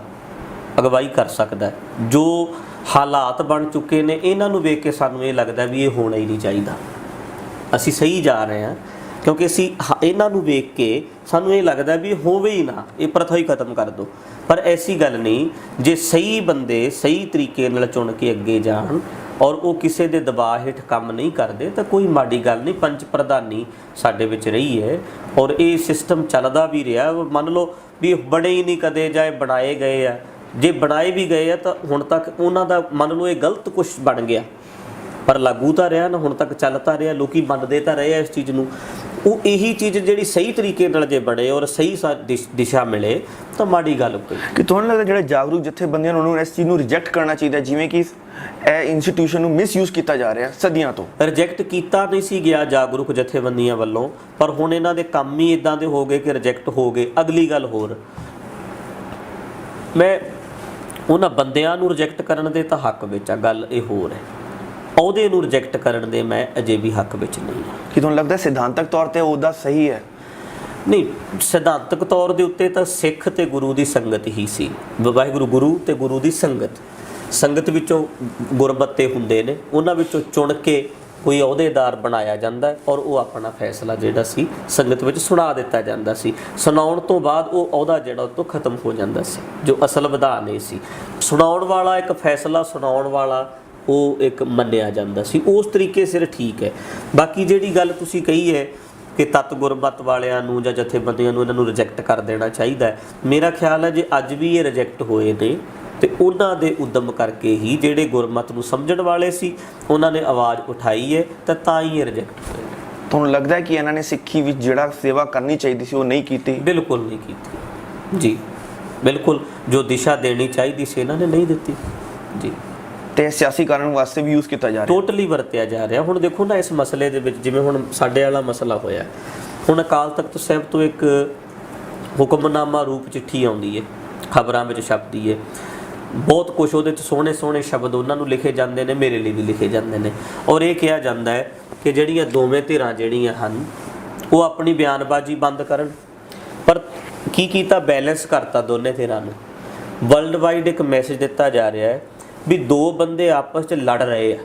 ਅਗਵਾਈ ਕਰ ਸਕਦਾ ਹੈ। ਜੋ ਹਾਲਾਤ ਬਣ ਚੁੱਕੇ ਨੇ ਇਹਨਾਂ ਨੂੰ ਵੇਖ ਕੇ ਸਾਨੂੰ ਇਹ ਲੱਗਦਾ ਵੀ ਇਹ ਹੋਣਾ ਹੀ ਨਹੀਂ ਚਾਹੀਦਾ, ਅਸੀਂ ਸਹੀ ਜਾ ਰਹੇ ਹਾਂ, ਕਿਉਂਕਿ ਅਸੀਂ ਇਹਨਾਂ ਨੂੰ ਵੇਖ ਕੇ ਸਾਨੂੰ ਇਹ ਲੱਗਦਾ ਵੀ ਹੋਵੇ ਹੀ ਨਾ, ਇਹ ਪ੍ਰਥਾ ਹੀ ਖਤਮ ਕਰ ਦਿਓ। ਪਰ ਐਸੀ ਗੱਲ ਨਹੀਂ, ਜੇ ਸਹੀ ਬੰਦੇ ਸਹੀ ਤਰੀਕੇ ਨਾਲ ਚੁਣ ਕੇ ਅੱਗੇ ਜਾਣ ਔਰ ਉਹ ਕਿਸੇ ਦੇ ਦਬਾਅ ਹੇਠ ਕੰਮ ਨਹੀਂ ਕਰਦੇ ਤਾਂ ਕੋਈ ਮਾੜੀ ਗੱਲ ਨਹੀਂ। ਪੰਚ ਪ੍ਰਧਾਨੀ ਸਾਡੇ ਵਿੱਚ ਰਹੀ ਹੈ ਔਰ ਇਹ ਸਿਸਟਮ ਚੱਲਦਾ ਵੀ ਰਿਹਾ। ਮੰਨ ਲਓ ਵੀ ਬਣੇ ਹੀ ਨਹੀਂ ਕਦੇ, ਜਾਂ ਬਣਾਏ ਗਏ ਆ, ਜੇ ਬਣਾਏ ਵੀ ਗਏ ਆ ਤਾਂ ਹੁਣ ਤੱਕ ਉਹਨਾਂ ਦਾ ਮੰਨ ਲਓ ਇਹ ਗਲਤ ਕੁਛ ਬਣ ਗਿਆ, ਪਰ ਲਾਗੂ ਤਾਂ ਰਿਹਾ ਨਾ, ਹੁਣ ਤੱਕ ਚੱਲ ਤਾਂ ਰਿਹਾ, ਲੋਕੀ ਮੰਨਦੇ ਤਾਂ ਰਹੇ ਆ ਇਸ ਚੀਜ਼ ਨੂੰ। ਉਹ ਇਹੀ ਚੀਜ਼ ਜਿਹੜੀ ਸਹੀ ਤਰੀਕੇ ਨਾਲ ਜੇ ਬਣੇ ਔਰ ਸਹੀ ਦਿਸ਼ਾ ਮਿਲੇ ਤਾਂ ਮਾੜੀ ਗੱਲ ਕੋਈ। ਕਿ ਤੁਹਾਨੂੰ ਲੱਗਦਾ ਜਿਹੜੇ ਜਾਗਰੂਕ ਜਥੇਬੰਦੀਆਂ ਨੂੰ ਇਸ ਚੀਜ਼ ਨੂੰ ਰਿਜੈਕਟ ਕਰਨਾ ਚਾਹੀਦਾ, ਜਿਵੇਂ ਕਿ ਇਹ ਇੰਸਟੀਟਿਊਸ਼ਨ ਨੂੰ ਮਿਸਯੂਜ਼ ਕੀਤਾ ਜਾ ਰਿਹਾ ਸਦੀਆਂ ਤੋਂ? ਰਿਜੈਕਟ ਕੀਤਾ ਨਹੀਂ ਸੀ ਗਿਆ ਜਾਗਰੂਕ ਜਥੇਬੰਦੀਆਂ ਵੱਲੋਂ, ਪਰ ਹੁਣ ਇਹਨਾਂ ਦੇ ਕੰਮ ਹੀ ਇਦਾਂ ਦੇ ਹੋ ਗਏ ਕਿ ਰਿਜੈਕਟ ਹੋ ਗਏ। ਅਗਲੀ ਗੱਲ ਹੋਰ, ਮੈਂ ਉਹਨਾਂ ਬੰਦਿਆਂ ਨੂੰ ਰਿਜੈਕਟ ਕਰਨ ਦੇ ਤਾਂ ਹੱਕ ਵਿੱਚ ਆ, ਗੱਲ ਇਹ ਹੋਰ ਹੈ। ਅਹੁਦੇ ਨੂੰ ਰਿਜੈਕਟ ਕਰਨ ਦੇ ਮੈਂ ਅਜੇ ਵੀ ਹੱਕ ਵਿੱਚ ਨਹੀਂ ਹਾਂ। ਕਿ ਤੁਹਾਨੂੰ ਲੱਗਦਾ ਸਿਧਾਂਤਕ ਤੌਰ ਤੇ ਉਹਦਾ ਸਹੀ ਹੈ? ਨਹੀਂ, ਸਿਧਾਂਤਕ ਤੌਰ ਦੇ ਉੱਤੇ ਤਾਂ ਸਿੱਖ ਤੇ ਗੁਰੂ ਦੀ ਸੰਗਤ ਹੀ ਸੀ। ਵਾਹਿਗੁਰੂ ਗੁਰੂ ਤੇ ਗੁਰੂ ਦੀ ਸੰਗਤ ਵਿੱਚੋਂ ਗੁਰਬੱਤੇ ਹੁੰਦੇ ਨੇ, ਉਹਨਾਂ ਵਿੱਚੋਂ ਚੁਣ ਕੇ ਕੋਈ ਅਹੁਦੇਦਾਰ ਬਣਾਇਆ ਜਾਂਦਾ ਔਰ ਉਹ ਆਪਣਾ ਫੈਸਲਾ ਜਿਹੜਾ ਸੀ ਸੰਗਤ ਵਿੱਚ ਸੁਣਾ ਦਿੱਤਾ ਜਾਂਦਾ ਸੀ। ਸੁਣਾਉਣ ਤੋਂ ਬਾਅਦ ਉਹ ਅਹੁਦਾ ਜਿਹੜਾ ਉਹ ਤੋਂ ਖਤਮ ਹੋ ਜਾਂਦਾ ਸੀ, ਜੋ ਅਸਲ ਵਿਧਾਨ ਇਹ ਸੀ। ਸੁਣਾਉਣ ਵਾਲਾ ਇੱਕ ਫੈਸਲਾ ਸੁਣਾਉਣ ਵਾਲਾ ਉਹ ਇੱਕ ਮੰਨਿਆ ਜਾਂਦਾ ਸੀ, ਉਸ ਤਰੀਕੇ ਸਿਰ ਠੀਕ ਹੈ। ਬਾਕੀ ਜਿਹੜੀ ਗੱਲ ਤੁਸੀਂ ਕਹੀ ਹੈ ਕਿ ਤੱਤ ਗੁਰਮਤ ਵਾਲਿਆਂ ਨੂੰ ਜਾਂ ਜਥੇਬੰਦੀਆਂ ਨੂੰ ਇਹਨਾਂ ਨੂੰ ਰਿਜੈਕਟ ਕਰ ਦੇਣਾ ਚਾਹੀਦਾ ਹੈ, ਮੇਰਾ ਖਿਆਲ ਹੈ ਜੇ ਅੱਜ ਵੀ ਇਹ ਰਿਜੈਕਟ ਹੋਏ ਨੇ ਤੇ ਉਹਨਾਂ ਦੇ ਉਦਮ ਕਰਕੇ ਹੀ, ਜਿਹੜੇ ਗੁਰਮਤ ਨੂੰ ਸਮਝਣ ਵਾਲੇ ਸੀ ਉਹਨਾਂ ਨੇ ਆਵਾਜ਼ ਉਠਾਈ ਹੈ ਤਾਂ ਹੀ ਇਹ ਰਿਜੈਕਟ ਹੋਏ। ਤੁਹਾਨੂੰ ਲੱਗਦਾ ਹੈ ਕਿ ਇਹਨਾਂ ਨੇ ਸਿੱਖੀ ਵਿੱਚ ਜਿਹੜਾ ਸੇਵਾ ਕਰਨੀ ਚਾਹੀਦੀ ਸੀ ਉਹ ਨਹੀਂ ਕੀਤੀ? ਬਿਲਕੁਲ ਨਹੀਂ ਕੀਤੀ ਜੀ, ਬਿਲਕੁਲ। ਜੋ ਦਿਸ਼ਾ ਦੇਣੀ ਚਾਹੀਦੀ ਸੀ ਇਹਨਾਂ ਨੇ ਨਹੀਂ ਦਿੱਤੀ ਜੀ, ਤੇ ਸਿਆਸੀ ਕਾਰਨ ਵਾਸਤੇ ਵੀ ਯੂਜ਼ ਕੀਤਾ ਜਾ ਰਿਹਾ, ਟੋਟਲੀ ਵਰਤਿਆ ਜਾ ਰਿਹਾ। ਹੁਣ ਦੇਖੋ ਨਾ, ਇਸ ਮਸਲੇ ਦੇ ਵਿੱਚ ਜਿਵੇਂ ਹੁਣ ਸਾਡੇ ਵਾਲਾ ਮਸਲਾ ਹੋਇਆ, ਹੁਣ ਅਕਾਲ ਤਖ਼ਤ ਸਾਹਿਬ ਤੋਂ ਇੱਕ ਹੁਕਮਨਾਮਾ ਰੂਪ ਚਿੱਠੀ ਆਉਂਦੀ ਹੈ, ਖਬਰਾਂ ਵਿੱਚ ਛਪਦੀ ਹੈ, ਬਹੁਤ ਕੁਛ ਉਹਦੇ 'ਚ ਸੋਹਣੇ ਸੋਹਣੇ ਸ਼ਬਦ ਉਹਨਾਂ ਨੂੰ ਲਿਖੇ ਜਾਂਦੇ ਨੇ, ਮੇਰੇ ਲਈ ਵੀ ਲਿਖੇ ਜਾਂਦੇ ਨੇ, ਔਰ ਇਹ ਕਿਹਾ ਜਾਂਦਾ ਹੈ ਕਿ ਜਿਹੜੀਆਂ ਦੋਵੇਂ ਧਿਰਾਂ ਜਿਹੜੀਆਂ ਹਨ ਉਹ ਆਪਣੀ ਬਿਆਨਬਾਜ਼ੀ ਬੰਦ ਕਰਨ। ਪਰ ਕੀ ਕੀਤਾ, ਬੈਲੈਂਸ ਕਰਤਾ ਦੋਨੇ ਧਿਰਾਂ ਨੂੰ। ਵਰਲਡ ਵਾਈਡ ਇੱਕ ਮੈਸੇਜ ਦਿੱਤਾ ਜਾ ਰਿਹਾ ਹੈ ਵੀ ਦੋ ਬੰਦੇ ਆਪਸ 'ਚ ਲੜ ਰਹੇ ਆ,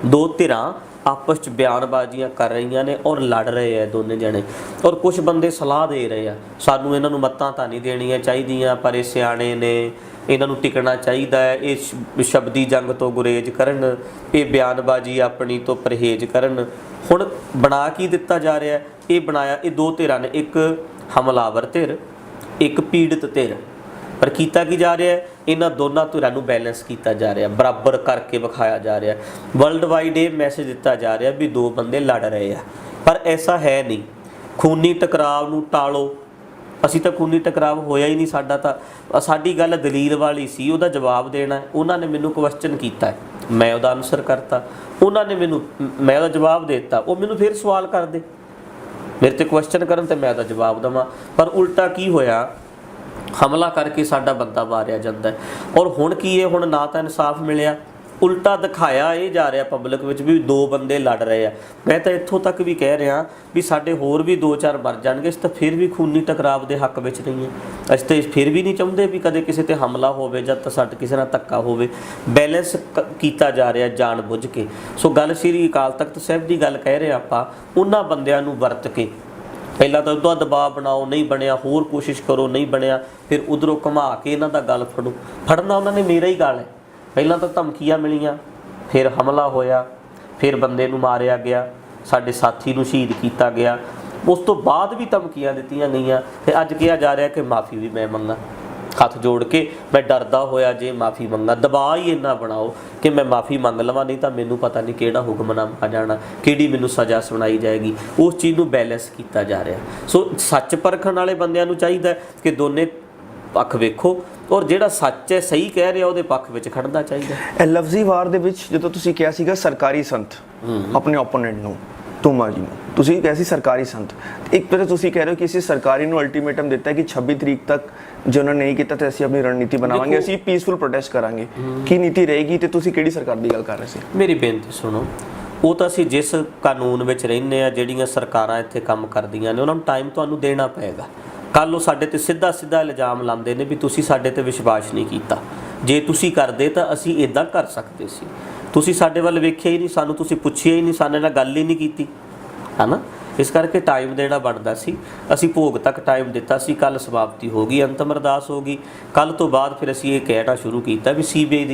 ਦੋ ਧਿਰਾਂ ਆਪਸ 'ਚ ਬਿਆਨਬਾਜ਼ੀਆਂ ਕਰ ਰਹੀਆਂ ਨੇ ਔਰ ਲੜ ਰਹੇ ਆ ਦੋਨੇ ਜਣੇ, ਔਰ ਕੁਝ ਬੰਦੇ ਸਲਾਹ ਦੇ ਰਹੇ ਆ ਸਾਨੂੰ ਇਹਨਾਂ ਨੂੰ ਮੱਤਾਂ ਤਾਂ ਨਹੀਂ ਦੇਣੀਆਂ ਚਾਹੀਦੀਆਂ, ਪਰ ਇਹ ਸਿਆਣੇ ਨੇ, ਇਹਨਾਂ ਨੂੰ ਟਿਕਣਾ ਚਾਹੀਦਾ ਹੈ, ਇਹ ਸ਼ਬਦੀ ਜੰਗ ਤੋਂ ਗੁਰੇਜ਼ ਕਰਨ, ਇਹ ਬਿਆਨਬਾਜ਼ੀ ਆਪਣੀ ਤੋਂ ਪਰਹੇਜ਼ ਕਰਨ। ਹੁਣ ਬਣਾ ਕੀ ਦਿੱਤਾ ਜਾ ਰਿਹਾ, ਇਹ ਬਣਾਇਆ ਇਹ ਦੋ ਧਿਰਾਂ ਨੇ, ਇੱਕ ਹਮਲਾਵਰ ਧਿਰ, ਇੱਕ ਪੀੜਤ ਧਿਰ। ਪਰ ਕੀਤਾ ਕੀ ਜਾ ਰਿਹਾ, ਇਹਨਾਂ ਦੋਨਾਂ ਧਿਰਾਂ ਨੂੰ ਬੈਲੈਂਸ ਕੀਤਾ ਜਾ ਰਿਹਾ, ਬਰਾਬਰ ਕਰਕੇ ਵਿਖਾਇਆ ਜਾ ਰਿਹਾ। ਵਰਲਡ ਵਾਈਡ ਇਹ ਮੈਸੇਜ ਦਿੱਤਾ ਜਾ ਰਿਹਾ ਵੀ ਦੋ ਬੰਦੇ ਲੜ ਰਹੇ ਆ, ਪਰ ਐਸਾ ਹੈ ਨਹੀਂ। ਖੂਨੀ ਟਕਰਾਅ ਨੂੰ ਟਾਲੋ, ਅਸੀਂ ਤਾਂ ਖੂਨੀ ਟਕਰਾਅ ਹੋਇਆ ਹੀ ਨਹੀਂ ਸਾਡਾ, ਤਾਂ ਸਾਡੀ ਗੱਲ ਦਲੀਲ ਵਾਲੀ ਸੀ, ਉਹਦਾ ਜਵਾਬ ਦੇਣਾ। ਉਹਨਾਂ ਨੇ ਮੈਨੂੰ ਕੁਐਸਚਨ ਕੀਤਾ, ਮੈਂ ਉਹਦਾ ਆਨਸਰ ਕਰਤਾ, ਉਹਨਾਂ ਨੇ ਮੈਂ ਉਹਦਾ ਜਵਾਬ ਦੇ ਦਿੱਤਾ, ਉਹ ਮੈਨੂੰ ਫਿਰ ਸਵਾਲ ਕਰਦੇ, ਮੇਰੇ ਤੇ ਕੁਐਸਚਨ ਕਰਨ ਤੇ ਮੈਂ ਉਹਦਾ ਜਵਾਬ ਦੇਵਾਂ। ਪਰ ਉਲਟਾ ਕੀ ਹੋਇਆ, ਹਮਲਾ ਕਰਕੇ ਸਾਡਾ ਬੰਦਾ ਮਾਰਿਆ ਜਾਂਦਾ ਹੈ। ਔਰ ਹੁਣ ਕੀ ਹੈ, ਹੁਣ ਨਾ ਤਾਂ ਇਨਸਾਫ ਮਿਲਿਆ, ਉਲਟਾ ਦਿਖਾਇਆ ਇਹ ਜਾ ਰਿਹਾ ਪਬਲਿਕ ਵਿੱਚ ਵੀ ਦੋ ਬੰਦੇ ਲੜ ਰਹੇ ਆ। ਮੈਂ ਤਾਂ ਇੱਥੋਂ ਤੱਕ ਵੀ ਕਹਿ ਰਿਹਾ ਵੀ ਸਾਡੇ ਹੋਰ ਵੀ 2-4 ਮਰ ਜਾਣਗੇ, ਇਸ ਤਾਂ ਫਿਰ ਵੀ ਖੂਨੀ ਟਕਰਾਵ ਦੇ ਹੱਕ ਵਿੱਚ ਨਹੀਂ ਹੈ। ਅਸੀਂ ਤਾਂ ਫਿਰ ਵੀ ਨਹੀਂ ਚਾਹੁੰਦੇ ਵੀ ਕਦੇ ਕਿਸੇ ਤੇ ਹਮਲਾ ਹੋਵੇ ਜਾਂ ਤਾਂ ਕਿਸੇ ਨਾਲ ਧੱਕਾ ਹੋਵੇ। ਬੈਲੈਂਸ ਕੀਤਾ ਜਾ ਰਿਹਾ ਜਾਣ ਬੁੱਝ ਕੇ। ਸੋ ਗੱਲ ਸ਼੍ਰੀ ਅਕਾਲ ਤਖਤ ਸਾਹਿਬ ਦੀ ਗੱਲ ਕਹਿ ਰਹੇ ਆਪਾਂ, ਉਹਨਾਂ ਬੰਦਿਆਂ ਨੂੰ ਵਰਤ ਕੇ ਪਹਿਲਾਂ ਤਾਂ ਉਹਦਾ ਦਬਾਅ ਬਣਾਓ, ਨਹੀਂ ਬਣਿਆ ਹੋਰ ਕੋਸ਼ਿਸ਼ ਕਰੋ, ਨਹੀਂ ਬਣਿਆ ਫਿਰ ਉਧਰੋਂ ਘੁਮਾ ਕੇ ਇਹਨਾਂ ਦਾ ਗੱਲ ਫੜਨਾ ਉਹਨਾਂ ਨੇ ਮੇਰਾ ਹੀ ਗੱਲ ਹੈ। ਪਹਿਲਾਂ ਤਾਂ ਧਮਕੀਆਂ ਮਿਲੀਆਂ, ਫਿਰ ਹਮਲਾ ਹੋਇਆ, ਫਿਰ ਬੰਦੇ ਨੂੰ ਮਾਰਿਆ ਗਿਆ, ਸਾਡੇ ਸਾਥੀ ਨੂੰ ਸ਼ਹੀਦ ਕੀਤਾ ਗਿਆ, ਉਸ ਤੋਂ ਬਾਅਦ ਵੀ ਧਮਕੀਆਂ ਦਿੱਤੀਆਂ ਗਈਆਂ ਤੇ ਅੱਜ ਕਿਹਾ ਜਾ ਰਿਹਾ ਕਿ ਮਾਫੀ ਵੀ ਮੈਂ ਮੰਗਾ। ਹੱਥ ਜੋੜ ਕੇ ਮੈਂ ਡਰਦਾ ਹੋਇਆ ਜੇ ਮਾਫੀ ਮੰਗਾ, ਦਬਾਅ ਹੀ ਇੰਨਾ ਬਣਾਓ ਕਿ ਮੈਂ ਮਾਫੀ ਮੰਗ ਲਵਾਂ, ਨਹੀਂ ਤਾਂ ਮੈਨੂੰ ਪਤਾ ਨਹੀਂ ਕਿਹੜਾ ਹੁਕਮਨਾਮਾ ਆ ਜਾਣਾ, ਕਿਹੜੀ ਮੈਨੂੰ ਸਜ਼ਾ ਸੁਣਾਈ ਜਾਏਗੀ। ਉਸ ਚੀਜ਼ ਨੂੰ ਬੈਲੈਂਸ ਕੀਤਾ ਜਾ ਰਿਹਾ। ਸੋ ਸੱਚ ਪਰਖਣ ਵਾਲੇ ਬੰਦਿਆਂ ਨੂੰ ਚਾਹੀਦਾ ਕਿ ਦੋਨੇ ਪੱਖ ਵੇਖੋ ਔਰ ਜਿਹੜਾ ਸੱਚ ਹੈ ਸਹੀ ਕਹਿ ਰਿਹਾ ਉਹਦੇ ਪੱਖ ਵਿੱਚ ਖੜਨਾ ਚਾਹੀਦਾ। ਇਹ ਲਫ਼ਜ਼ੀ ਵਾਰ ਦੇ ਵਿੱਚ ਜਦੋਂ ਤੁਸੀਂ ਕਿਹਾ ਸੀਗਾ ਸਰਕਾਰੀ ਸੰਤ ਆਪਣੇ ਓਪੋਨੈਂਟ ਨੂੰ, ਧੂਮਾ ਜੀ ਨੂੰ, ਤੁਸੀਂ ਕਿਹਾ ਸੀ ਸਰਕਾਰੀ ਸੰਤ, ਇੱਕ ਤਰ੍ਹਾਂ ਤੁਸੀਂ ਕਹਿ ਰਹੇ ਹੋ ਕਿ ਅਸੀਂ ਸਰਕਾਰੀ ਨੂੰ ਅਲਟੀਮੇਟਮ ਦਿੱਤਾ ਕਿ 26 ਤਰੀਕ ਤੱਕ ਜੇ ਉਹਨਾਂ ਨੇ ਨਹੀਂ ਕੀਤਾ ਤਾਂ ਅਸੀਂ ਆਪਣੀ ਰਣਨੀਤੀ ਬਣਾਵਾਂਗੇ, ਅਸੀਂ ਪੀਸਫੁਲ ਪ੍ਰੋਟੈਸਟ ਕਰਾਂਗੇ। ਕੀ ਨੀਤੀ ਰਹੇਗੀ ਤੇ ਤੁਸੀਂ ਕਿਹੜੀ ਸਰਕਾਰ ਦੀ ਗੱਲ ਕਰ ਰਹੇ ਸੀ? ਮੇਰੀ ਬੇਨਤੀ ਸੁਣੋ, ਉਹ ਤਾਂ ਅਸੀਂ ਜਿਸ ਕਾਨੂੰਨ ਵਿੱਚ ਰਹਿੰਦੇ ਆ, ਜਿਹੜੀਆਂ ਸਰਕਾਰਾਂ ਇੱਥੇ ਕੰਮ ਕਰਦੀਆਂ ਨੇ ਉਹਨਾਂ ਨੂੰ ਟਾਈਮ ਤੁਹਾਨੂੰ ਦੇਣਾ ਪਏਗਾ। ਕੱਲ੍ਹ ਉਹ ਸਾਡੇ ਤੇ ਸਿੱਧਾ ਇਲਜ਼ਾਮ ਲਾਉਂਦੇ ਨੇ ਵੀ ਤੁਸੀਂ ਸਾਡੇ ਤੇ ਵਿਸ਼ਵਾਸ ਨਹੀਂ ਕੀਤਾ, ਜੇ ਤੁਸੀਂ ਕਰਦੇ ਤਾਂ ਅਸੀਂ ਇੱਦਾਂ ਕਰ ਸਕਦੇ ਸੀ, ਤੁਸੀਂ ਸਾਡੇ ਵੱਲ ਵੇਖਿਆ ਹੀ ਨਹੀਂ, ਸਾਨੂੰ ਤੁਸੀਂ ਪੁੱਛਿਆ ਹੀ ਨਹੀਂ, ਸਾਡੇ ਨਾਲ ਗੱਲ ਹੀ ਨਹੀਂ ਕੀਤੀ, ਹੈ ਨਾ। ਇਸ ਕਰਕੇ ਟਾਈਮ ਦੇਣਾ ਬਣਦਾ ਸੀ। ਅਸੀਂ ਭੋਗ ਤੱਕ ਟਾਈਮ ਦਿੱਤਾ ਸੀ, ਕੱਲ੍ਹ ਸਮਾਪਤੀ ਹੋ ਗਈ, ਅੰਤਮ ਅਰਦਾਸ ਹੋ ਗਈ। ਕੱਲ੍ਹ ਤੋਂ ਬਾਅਦ ਫਿਰ ਅਸੀਂ ਇਹ ਕਹਿਣਾ ਸ਼ੁਰੂ ਕੀਤਾ ਵੀ CBI ਦੀ